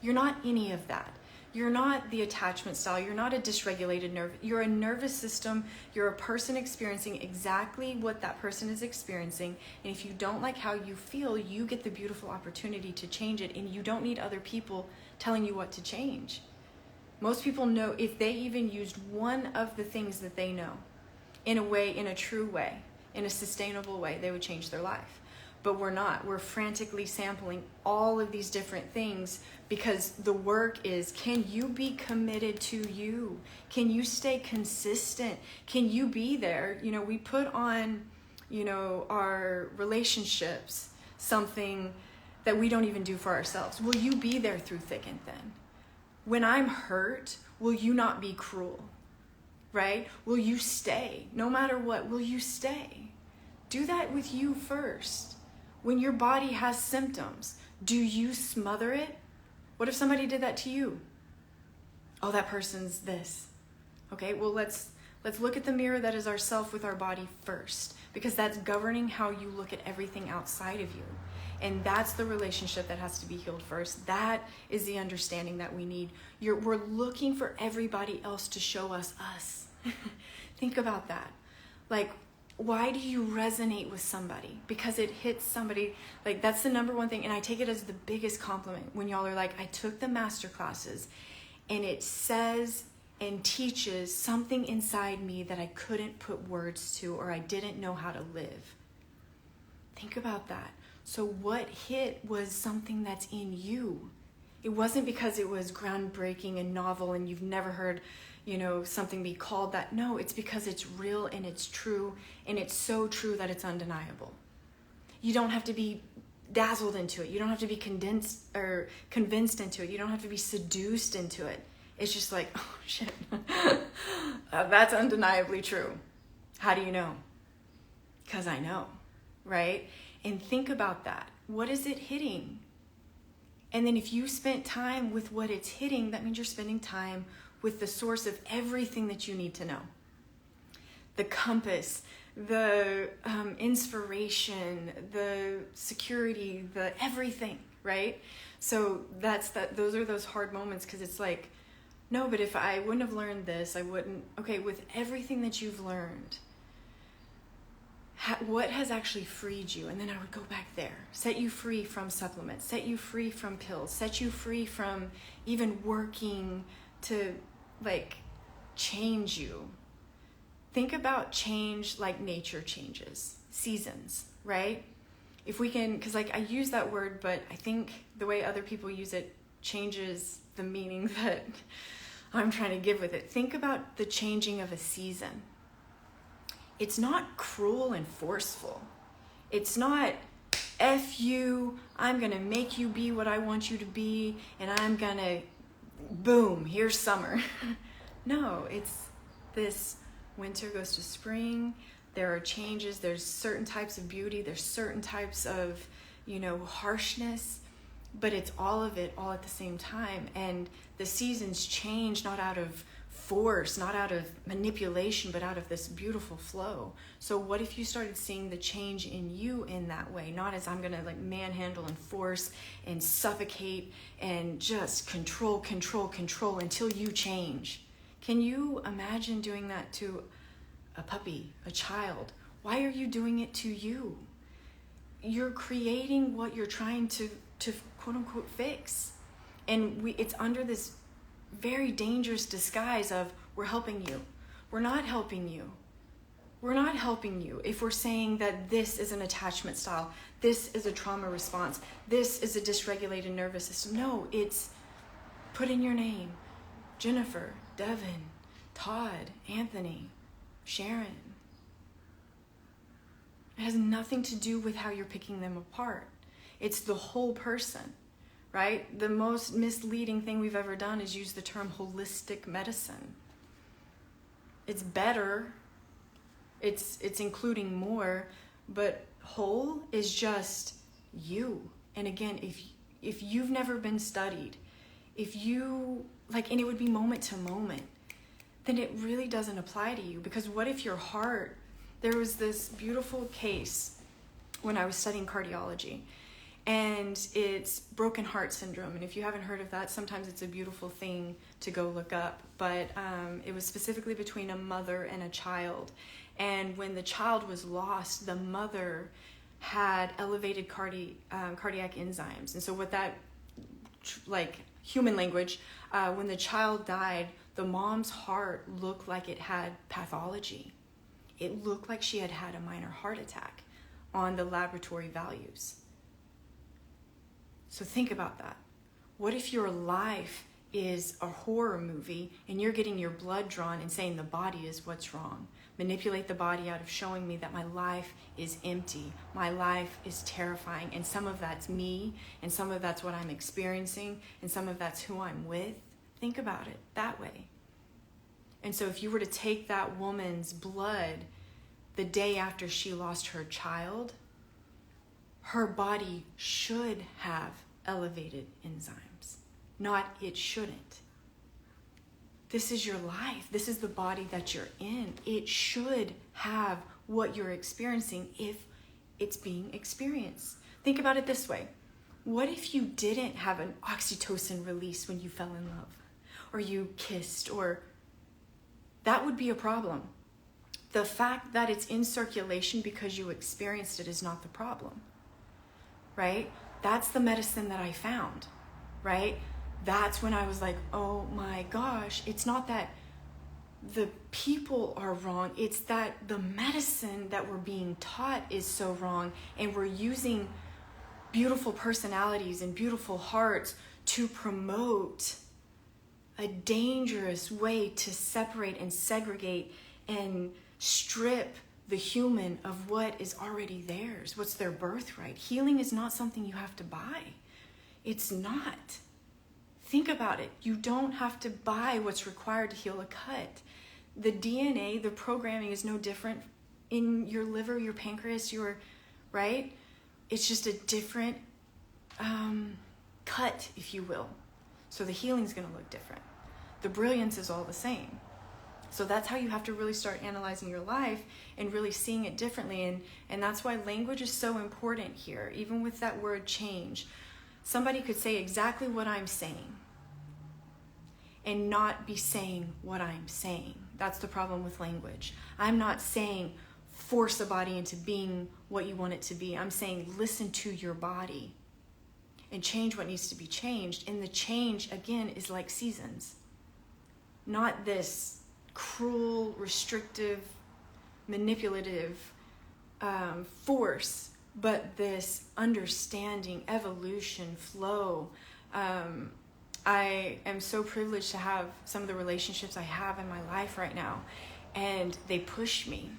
You're not any of that. You're not the attachment style. You're not a dysregulated nerve. You're a nervous system. You're a person experiencing exactly what that person is experiencing. And if you don't like how you feel, you get the beautiful opportunity to change it. And you don't need other people telling you what to change. Most people know, if they even used one of the things that they know in a way, in a true way, in a sustainable way, they would change their life. But we're not. We're frantically sampling all of these different things because the work is, can you be committed to you? Can you stay consistent? Can you be there? We put on, our relationships something that we don't even do for ourselves. Will you be there through thick and thin? When I'm hurt, will you not be cruel? Right? Will you stay? No matter what, will you stay? Do that with you first. When your body has symptoms, do you smother it? What if somebody did that to you? Oh, that person's this. Okay, well, let's look at the mirror that is ourself with our body first, because that's governing how you look at everything outside of you. And that's the relationship that has to be healed first. That is the understanding that we need. We're looking for everybody else to show us us. Think about that. Like, why do you resonate with somebody? Because it hits somebody. Like, that's the number one thing. And I take it as the biggest compliment when y'all are like, I took the master classes and it says and teaches something inside me that I couldn't put words to, or I didn't know how to live. Think about that. So what hit was something that's in you. It wasn't because it was groundbreaking and novel and you've never heard, something be called that. No, it's because it's real and it's true, and it's so true that it's undeniable. You don't have to be dazzled into it. You don't have to be convinced into it. You don't have to be seduced into it. It's just like, oh shit, that's undeniably true. How do you know? Because I know, right? And think about that. What is it hitting? And then if you spent time with what it's hitting, that means you're spending time with the source of everything that you need to know. The compass, the inspiration, the security, the everything, right? So those are those hard moments, because it's like, no, but if I wouldn't have learned this, I wouldn't. Okay, with everything that you've learned, what has actually freed you? And then I would go back there. Set you free from supplements. Set you free from pills. Set you free from even working to change you. Think about change like nature changes. Seasons, right? If we can, because I use that word, but I think the way other people use it changes the meaning that I'm trying to give with it. Think about the changing of a season. It's not cruel and forceful. It's not, F you, I'm going to make you be what I want you to be, and I'm going to, boom, here's summer. No, it's this winter goes to spring. There are changes. There's certain types of beauty. There's certain types of, harshness, but it's all of it all at the same time. And the seasons change not out of force, not out of manipulation, but out of this beautiful flow. So what if you started seeing the change in you in that way? Not as I'm going to manhandle and force and suffocate and just control until you change. Can you imagine doing that to a puppy, a child? Why are you doing it to you? You're creating what you're trying to quote unquote fix. And it's under this very dangerous disguise of we're helping you. We're not helping you. We're not helping you if we're saying that this is an attachment style, this is a trauma response, this is a dysregulated nervous system. No, it's put in your name. Jennifer, Devin, Todd, Anthony, Sharon. It has nothing to do with how you're picking them apart. It's the whole person, right? The most misleading thing we've ever done is use the term holistic medicine. It's better. It's including more, but whole is just you. And again, if you've never been studied, if you and it would be moment to moment, then it really doesn't apply to you. Because what if your heart, there was this beautiful case when I was studying cardiology, and it's broken heart syndrome. And if you haven't heard of that, sometimes it's a beautiful thing to go look up. But it was specifically between a mother and a child. And when the child was lost, the mother had elevated cardiac enzymes. And so what that, human language, when the child died, the mom's heart looked like it had pathology. It looked like she had had a minor heart attack on the laboratory values. So think about that. What if your life is a horror movie and you're getting your blood drawn and saying the body is what's wrong? Manipulate the body out of showing me that my life is empty. My life is terrifying. And some of that's me, and some of that's what I'm experiencing, and some of that's who I'm with. Think about it that way. And so if you were to take that woman's blood the day after she lost her child, her body should have elevated enzymes, not it shouldn't. This is your life. This is the body that you're in. It should have what you're experiencing if it's being experienced. Think about it this way. What if you didn't have an oxytocin release when you fell in love or you kissed, or that would be a problem. The fact that it's in circulation because you experienced it is not the problem, right? That's the medicine that I found, right? That's when I was like, oh my gosh, it's not that the people are wrong. It's that the medicine that we're being taught is so wrong, and we're using beautiful personalities and beautiful hearts to promote a dangerous way to separate and segregate and strip the human of what is already theirs, what's their birthright. Healing is not something you have to buy. It's not. Think about it. You don't have to buy what's required to heal a cut. The DNA, the programming is no different in your liver, your pancreas, right? It's just a different cut, if you will. So the healing's going to look different. The brilliance is all the same. So that's how you have to really start analyzing your life and really seeing it differently. And that's why language is so important here, even with that word change. Somebody could say exactly what I'm saying and not be saying what I'm saying. That's the problem with language. I'm not saying force a body into being what you want it to be. I'm saying listen to your body and change what needs to be changed. And the change, again, is like seasons. Not this cruel, restrictive, manipulative force, but this understanding, evolution, flow. I am so privileged to have some of the relationships I have in my life right now, and they push me,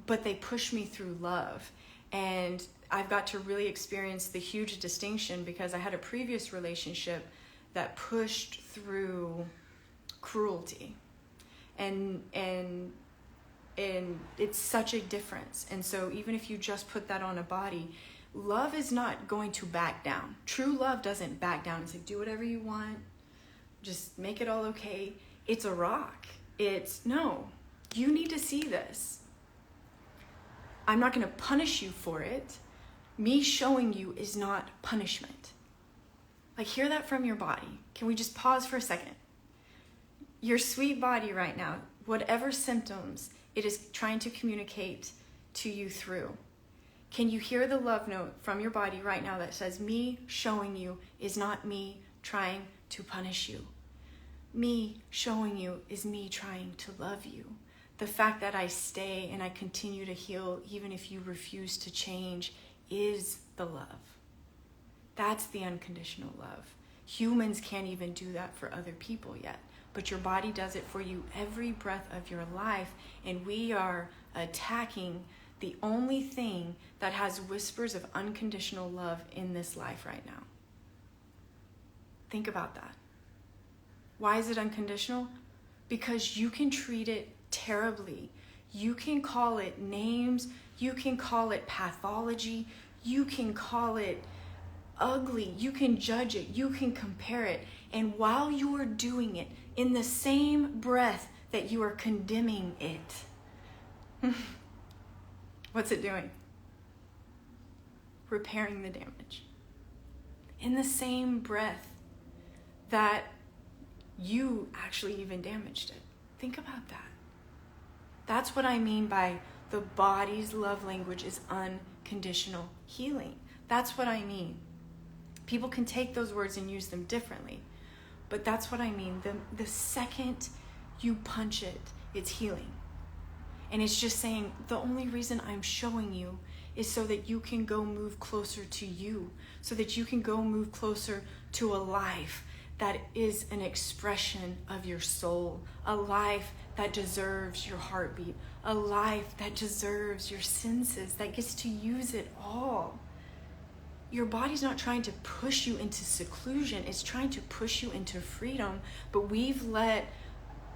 but they push me through love. And I've got to really experience the huge distinction, because I had a previous relationship that pushed through cruelty, and it's such a difference. And so even if you just put that on a body, love is not going to back down. True love doesn't back down and say, do whatever you want, just make it all okay. It's a rock. It's, no, you need to see this. I'm not going to punish you for it. Me showing you is not punishment. Like, hear that from your body. Can we just pause for a second? Your sweet body right now, whatever symptoms it is trying to communicate to you through, can you hear the love note from your body right now that says, me showing you is not me trying to punish you. Me showing you is me trying to love you. The fact that I stay and I continue to heal even if you refuse to change is the love. That's the unconditional love. Humans can't even do that for other people yet, but your body does it for you every breath of your life, and we are attacking the only thing that has whispers of unconditional love in this life right now. Think about that. Why is it unconditional? Because you can treat it terribly. You can call it names. You can call it pathology. You can call it ugly. You can judge it. You can compare it. And while you are doing it, in the same breath that you are condemning it, what's it doing? Repairing the damage. In the same breath that you actually even damaged it. Think about that. That's what I mean by the body's love language is unconditional healing. That's what I mean. People can take those words and use them differently, but that's what I mean. The second you punch it, it's healing. And it's just saying, the only reason I'm showing you is so that you can go move closer to you, so that you can go move closer to a life that is an expression of your soul, a life that deserves your heartbeat, a life that deserves your senses, that gets to use it all. Your body's not trying to push you into seclusion, it's trying to push you into freedom, but we've let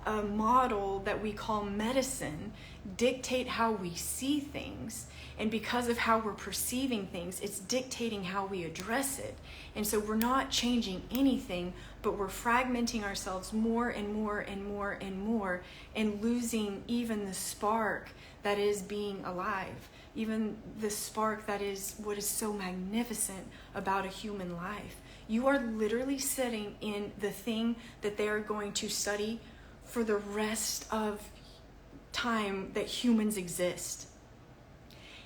a model that we call medicine dictate how we see things, and because of how we're perceiving things, it's dictating how we address it. And so we're not changing anything, but we're fragmenting ourselves more and more and more and more, and losing even the spark that is being alive, even the spark that is what is so magnificent about a human life. You are literally sitting in the thing that they are going to study for the rest of time that humans exist.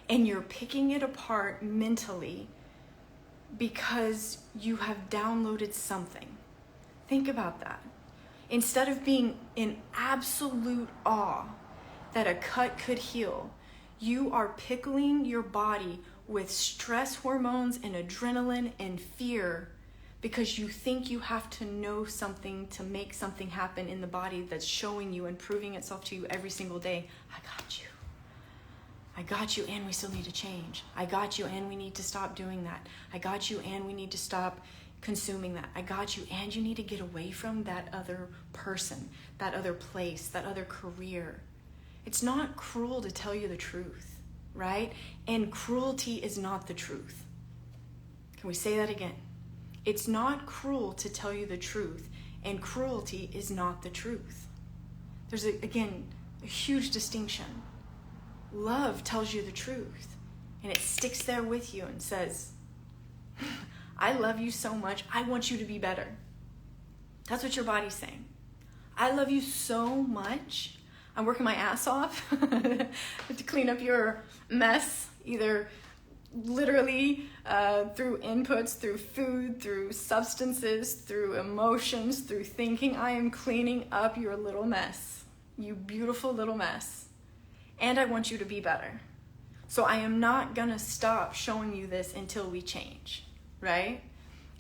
And you're picking it apart mentally because you have downloaded something. Think about that. Instead of being in absolute awe that a cut could heal, you are pickling your body with stress hormones and adrenaline and fear because you think you have to know something to make something happen in the body that's showing you and proving itself to you every single day. I got you. I got you, and we still need to change. I got you, and we need to stop doing that. I got you, and we need to stop consuming that. I got you, and you need to get away from that other person, that other place, that other career. It's not cruel to tell you the truth, right? And cruelty is not the truth. Can we say that again? It's not cruel to tell you the truth, and cruelty is not the truth. There's, again, a huge distinction. Love tells you the truth, and it sticks there with you and says, I love you so much, I want you to be better. That's what your body's saying. I love you so much, I'm working my ass off to clean up your mess, either literally through inputs, through food, through substances, through emotions, through thinking. I am cleaning up your little mess, you beautiful little mess. And I want you to be better. So I am not gonna stop showing you this until we change, right?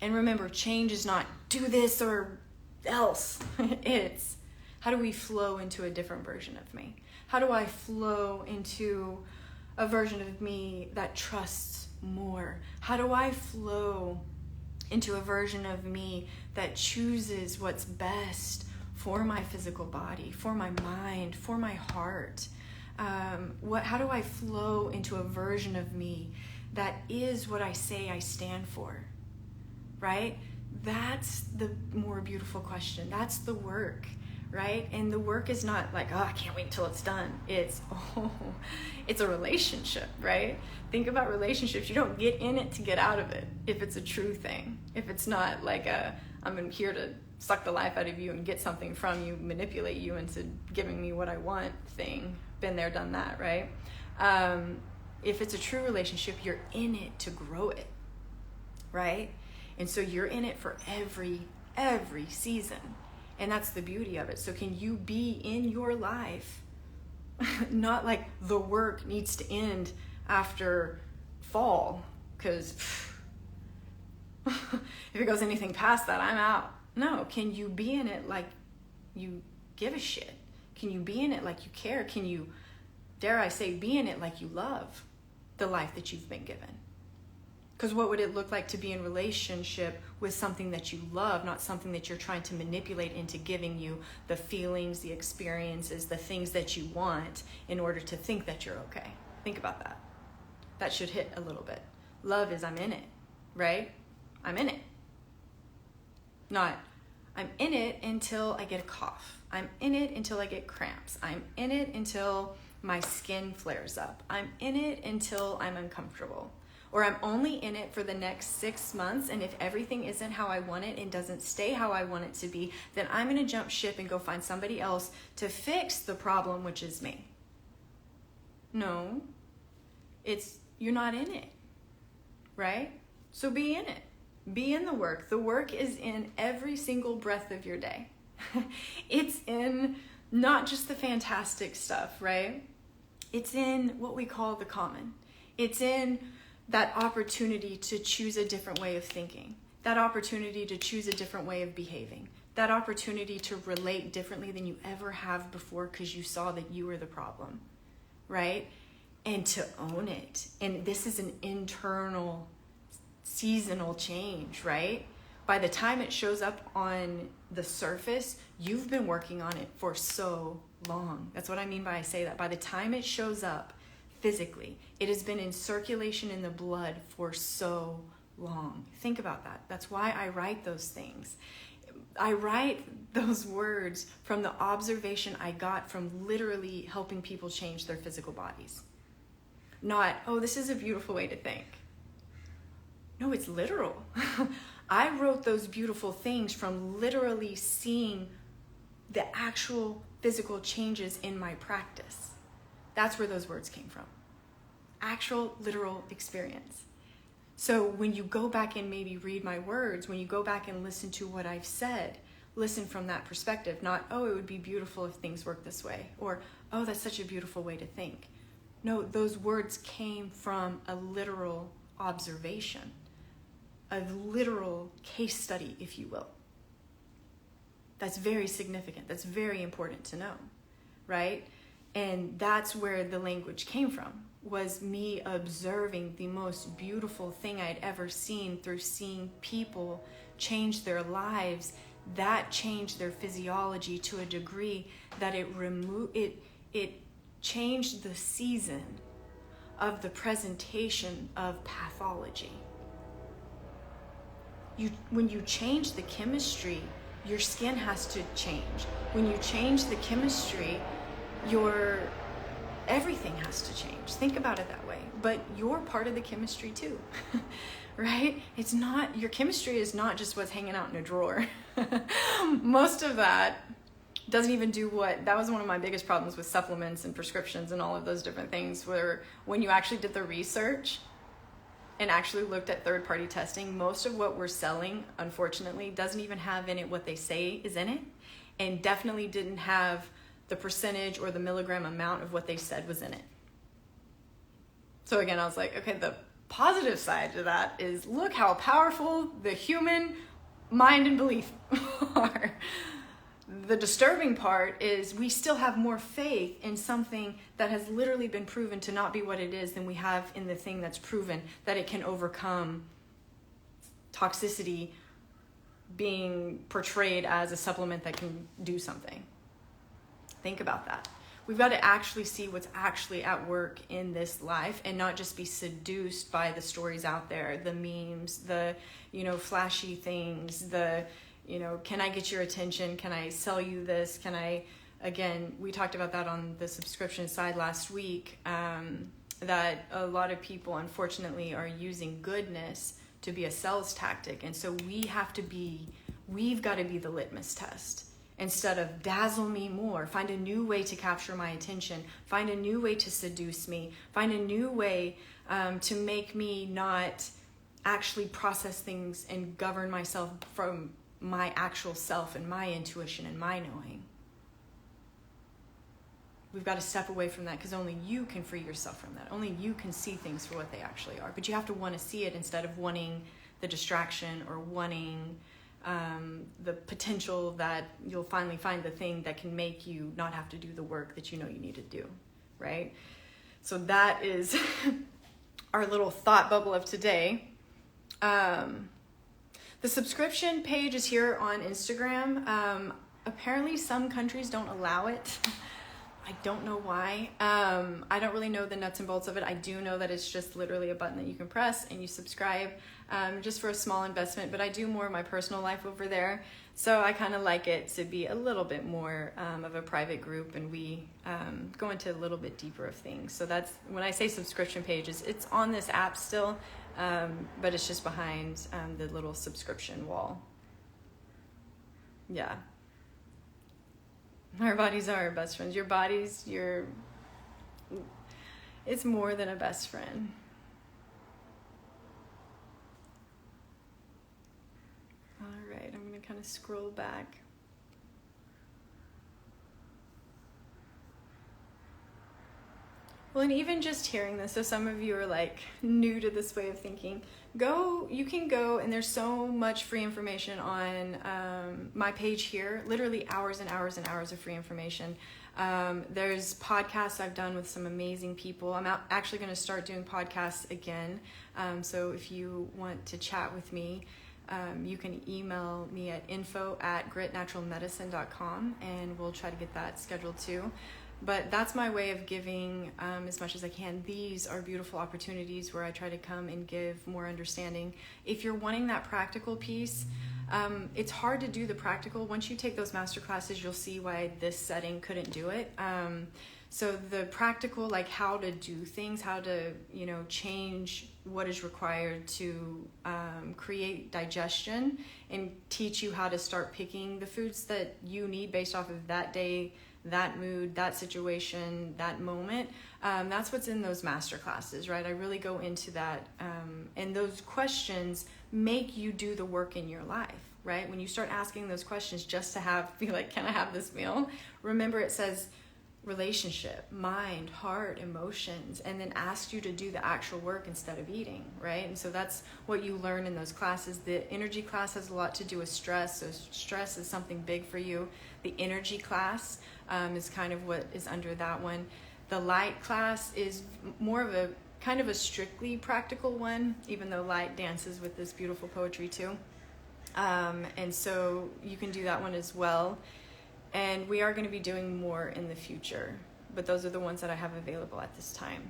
And remember, change is not do this or else. It's how do we flow into a different version of me? How do I flow into a version of me that trusts more? How do I flow into a version of me that chooses what's best for my physical body, for my mind, for my heart? How do I flow into a version of me that is what I say I stand for, right? That's the more beautiful question. That's the work, right? And the work is not like, I can't wait until it's done. It's a relationship, right? Think about relationships. You don't get in it to get out of it if it's a true thing. If it's not like I'm here to suck the life out of you and get something from you, manipulate you into giving me what I want thing. Been there, done that, right? If it's a true relationship, you're in it to grow it, right? And so you're in it for every season, and that's the beauty of it. So can you be in your life Not like the work needs to end after fall, because if it goes anything past that, I'm out. No, can you be in it like you give a shit? Can you be in it like you care? Can you, dare I say, be in it like you love the life that you've been given? Because what would it look like to be in relationship with something that you love, not something that you're trying to manipulate into giving you the feelings, the experiences, the things that you want in order to think that you're okay? Think about that. That should hit a little bit. Love is I'm in it, right? I'm in it. Not I'm in it until I get a cough. I'm in it until I get cramps. I'm in it until my skin flares up. I'm in it until I'm uncomfortable. Or I'm only in it for the next 6 months, and if everything isn't how I want it and doesn't stay how I want it to be, then I'm going to jump ship and go find somebody else to fix the problem, which is me. No, you're not in it, right? So be in it. Be in the work. The work is in every single breath of your day. It's in not just the fantastic stuff, right? It's in what we call the common. It's in that opportunity to choose a different way of thinking, that opportunity to choose a different way of behaving, that opportunity to relate differently than you ever have before because you saw that you were the problem, right? And to own it. And this is an internal, seasonal change, right? By the time it shows up on the surface, you've been working on it for so long. That's what I mean by I say that. By the time it shows up physically, it has been in circulation in the blood for so long. Think about that. That's why I write those things. I write those words from the observation I got from literally helping people change their physical bodies. Not, oh, this is a beautiful way to think. No, it's literal. I wrote those beautiful things from literally seeing the actual physical changes in my practice. That's where those words came from. Actual, literal experience. So when you go back and maybe read my words, when you go back and listen to what I've said, listen from that perspective. Not, oh, it would be beautiful if things worked this way. Or, oh, that's such a beautiful way to think. No, those words came from a literal observation, a literal case study, if you will. That's very significant. That's very important to know, right? And that's where the language came from, was me observing the most beautiful thing I'd ever seen through seeing people change their lives. That changed their physiology to a degree that it changed the season of the presentation of pathology. When you change the chemistry, your skin has to change. When you change the chemistry, everything has to change. Think about it that way. But you're part of the chemistry too, right? It's not, your chemistry is not just what's hanging out in a drawer. Most of that doesn't even do that was one of my biggest problems with supplements and prescriptions and all of those different things, where when you actually did the research and actually looked at third-party testing, most of what we're selling, unfortunately, doesn't even have in it what they say is in it, and definitely didn't have the percentage or the milligram amount of what they said was in it. So again, I was like, okay, the positive side to that is, look how powerful the human mind and belief are. The disturbing part is we still have more faith in something that has literally been proven to not be what it is than we have in the thing that's proven that it can overcome toxicity being portrayed as a supplement that can do something. Think about that. We've got to actually see what's actually at work in this life and not just be seduced by the stories out there, the memes, the, flashy things, the, can I get your attention? Can I sell you this? Again, we talked about that on the subscription side last week, that a lot of people, unfortunately, are using goodness to be a sales tactic. And so we've got to be the litmus test. Instead of dazzle me more, find a new way to capture my attention, find a new way to seduce me, find a new way to make me not actually process things and govern myself from my actual self and my intuition and my knowing. we've got to step away from that, because only you can free yourself from that. Only you can see things for what they actually are. But you have to want to see it instead of wanting the distraction or wanting the potential that you'll finally find the thing that can make you not have to do the work that you know you need to do, right? So that is our little thought bubble of today. The subscription page is here on Instagram. Apparently some countries don't allow it. I don't know why. I don't really know the nuts and bolts of it. I do know that it's just literally a button that you can press and you subscribe, just for a small investment, but I do more of my personal life over there. So I kind of like it to be a little bit more of a private group, and we go into a little bit deeper of things. So that's, when I say subscription pages, it's on this app still, but it's just behind the little subscription wall. Yeah. Our bodies are our best friends. Your body's it's more than a best friend. All right, I'm going to kind of scroll back. Well, and even just hearing this, so some of you are like new to this way of thinking, you can go, and there's so much free information on my page here, literally hours and hours and hours of free information. There's podcasts I've done with some amazing people. I'm actually going to start doing podcasts again. So if you want to chat with me, you can email me at info@gritnaturalmedicine.com, and we'll try to get that scheduled too. But that's my way of giving as much as I can. These are beautiful opportunities where I try to come and give more understanding. If you're wanting that practical piece, it's hard to do the practical. Once you take those master classes, you'll see why this setting couldn't do it. So the practical, like how to do things, how to, change what is required to create digestion, and teach you how to start picking the foods that you need based off of that day, that mood, that situation, that moment. That's what's in those master classes, right? I really go into that. And those questions make you do the work in your life, right? When you start asking those questions just to be like, can I have this meal? Remember, it says relationship, mind, heart, emotions, and then asks you to do the actual work instead of eating, right? And so that's what you learn in those classes. The energy class has a lot to do with stress. So stress is something big for you. The energy class is kind of what is under that one. The light class is more of a kind of a strictly practical one, even though light dances with this beautiful poetry too. And so you can do that one as well. And we are going to be doing more in the future, but those are the ones that I have available at this time.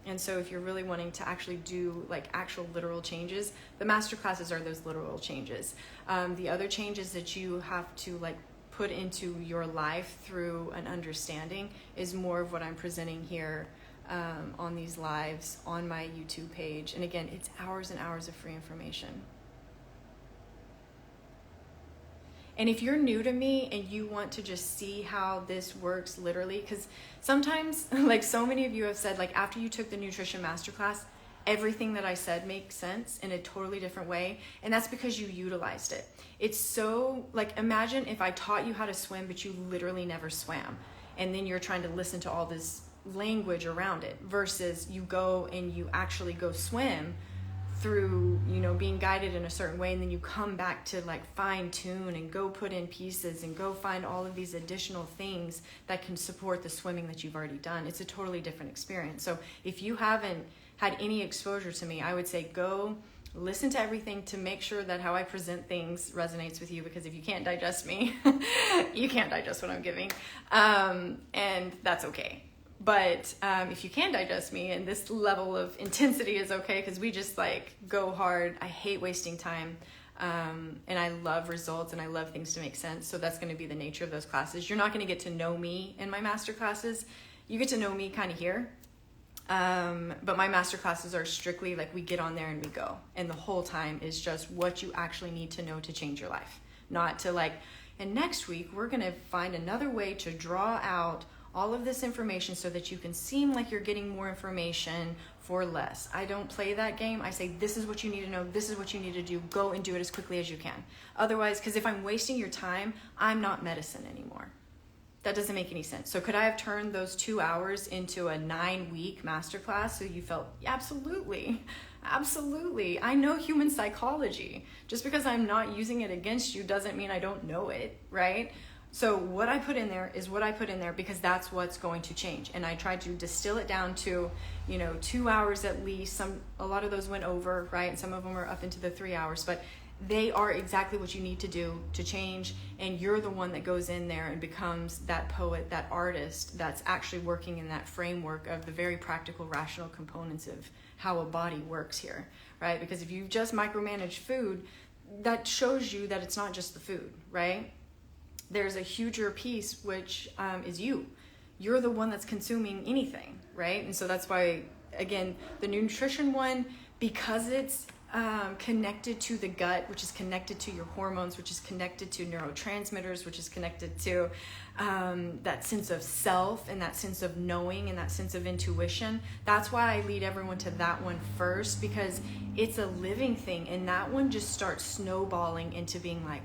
And so if you're really wanting to actually do like actual literal changes, the master classes are those literal changes. The other changes that you have to like put into your life through an understanding is more of what I'm presenting here on these lives on my YouTube page. And again, it's hours and hours of free information. And if you're new to me and you want to just see how this works literally, because sometimes, like so many of you have said, like after you took the nutrition masterclass, everything that I said makes sense in a totally different way. And that's because you utilized it. It's so, like, imagine if I taught you how to swim, but you literally never swam. And then you're trying to listen to all this language around it versus you go and you actually go swim through, being guided in a certain way, and then you come back to like fine tune and go put in pieces and go find all of these additional things that can support the swimming that you've already done. It's a totally different experience. So if you haven't had any exposure to me, I would say go listen to everything to make sure that how I present things resonates with you, because if you can't digest me, you can't digest what I'm giving. And that's okay. But if you can digest me, and this level of intensity is okay, because we just like go hard. I hate wasting time, and I love results, and I love things to make sense. So that's going to be the nature of those classes. You're not going to get to know me in my master classes. You get to know me kind of here. But my master classes are strictly like we get on there and we go. And the whole time is just what you actually need to know to change your life. Not to like, and next week we're going to find another way to draw out all of this information so that you can seem like you're getting more information for less. I don't play that game. I say, this is what you need to know. This is what you need to do. Go and do it as quickly as you can. Otherwise, because if I'm wasting your time, I'm not medicine anymore. That doesn't make any sense. So could I have turned those 2 hours into a 9-week masterclass so you felt, absolutely, absolutely. I know human psychology. Just because I'm not using it against you doesn't mean I don't know it, right? So what I put in there is what I put in there because that's what's going to change. And I tried to distill it down to, 2 hours at least. A lot of those went over, right? And some of them are up into the 3 hours, but they are exactly what you need to do to change. And you're the one that goes in there and becomes that poet, that artist that's actually working in that framework of the very practical, rational components of how a body works here, right? Because if you just micromanage food, that shows you that it's not just the food, right? There's a huger piece, which is you. You're the one that's consuming anything, right? And so that's why, again, the nutrition one, because it's connected to the gut, which is connected to your hormones, which is connected to neurotransmitters, which is connected to that sense of self and that sense of knowing and that sense of intuition. That's why I lead everyone to that one first, because it's a living thing. And that one just starts snowballing into being like,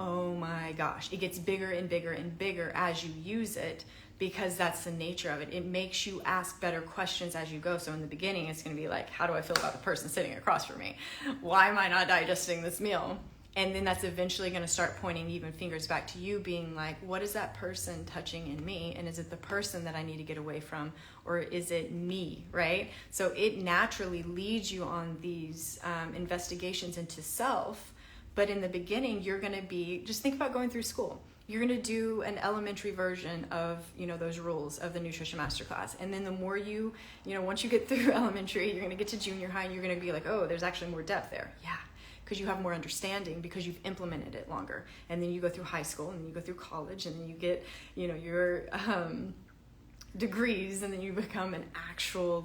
oh my gosh. It gets bigger and bigger and bigger as you use it, because that's the nature of it. It makes you ask better questions as you go. So in the beginning, it's going to be like, how do I feel about the person sitting across from me? Why am I not digesting this meal? And then that's eventually going to start pointing even fingers back to you, being like, what is that person touching in me? And is it the person that I need to get away from? Or is it me, right? So it naturally leads you on these investigations into self. But in the beginning, you're going to be, just think about going through school. You're going to do an elementary version of, those rules of the Nutrition Masterclass. And then the more once you get through elementary, you're going to get to junior high and you're going to be like, oh, there's actually more depth there. Yeah, because you have more understanding because you've implemented it longer. And then you go through high school and then you go through college and then you get, your degrees, and then you become an actual,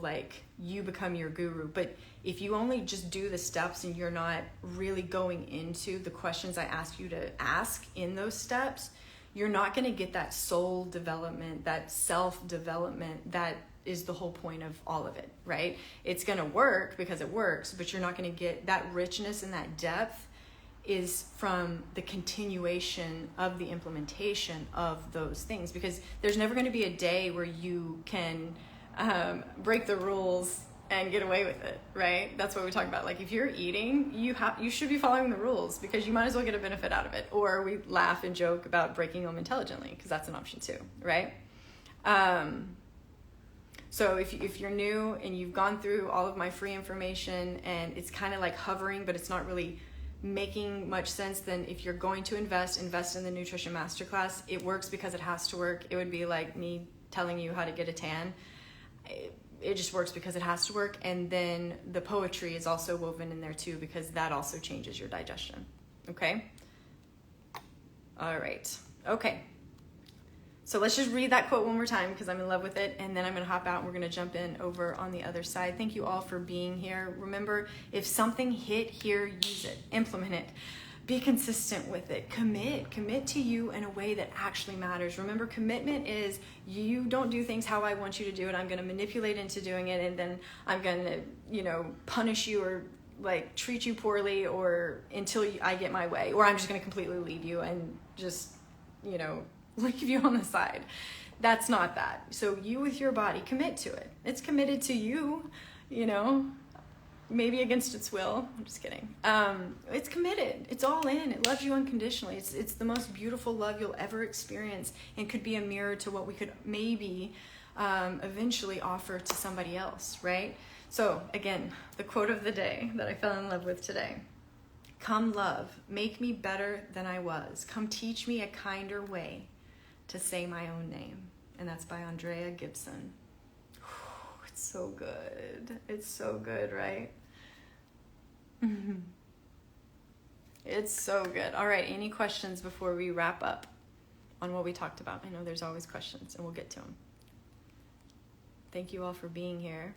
you become your guru. But if you only just do the steps and you're not really going into the questions I ask you to ask in those steps, you're not going to get that soul development, that self-development that is the whole point of all of it, right? It's going to work because it works, but you're not going to get that richness and that depth is from the continuation of the implementation of those things, because there's never going to be a day where you can break the rules and get away with it, right? That's what we talk about. Like, if you're eating, you should be following the rules, because you might as well get a benefit out of it. Or we laugh and joke about breaking them intelligently, because that's an option too, right? So if you're new and you've gone through all of my free information and it's kind of like hovering, but it's not really making much sense, then if you're going to invest in the Nutrition Masterclass. It works because it has to work. It would be like me telling you how to get a tan. It just works because it has to work. And then the poetry is also woven in there too, because that also changes your digestion. Okay? All right. Okay. So let's just read that quote one more time, because I'm in love with it, and then I'm going to hop out and we're going to jump in over on the other side. Thank you all for being here. Remember, if something hit here, use it, implement it, be consistent with it, commit to you in a way that actually matters. Remember, commitment is you don't do things how I want you to do it. I'm going to manipulate into doing it, and then I'm going to, punish you or treat you poorly or until I get my way, or I'm just going to completely leave you and just, leave you on the side. That's not that. So you with your body, commit to it. It's committed to you, maybe against its will. I'm just kidding. It's committed. It's all in. It loves you unconditionally. It's the most beautiful love you'll ever experience, and could be a mirror to what we could maybe eventually offer to somebody else, right? So again, the quote of the day that I fell in love with today. Come love, make me better than I was. Come teach me a kinder way to say my own name. And that's by Andrea Gibson. It's so good. It's so good, right? It's so good. All right, any questions before we wrap up on what we talked about? I know there's always questions, and we'll get to them. Thank you all for being here.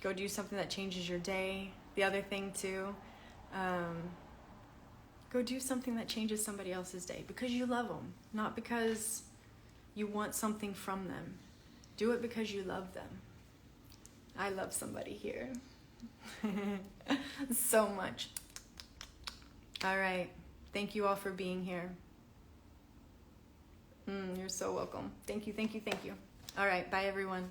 Go do something that changes your day. The other thing too, go do something that changes somebody else's day, because you love them, not because you want something from them. Do it because you love them. I love somebody here so much. All right. Thank you all for being here. You're so welcome. Thank you, thank you, thank you. All right, bye everyone.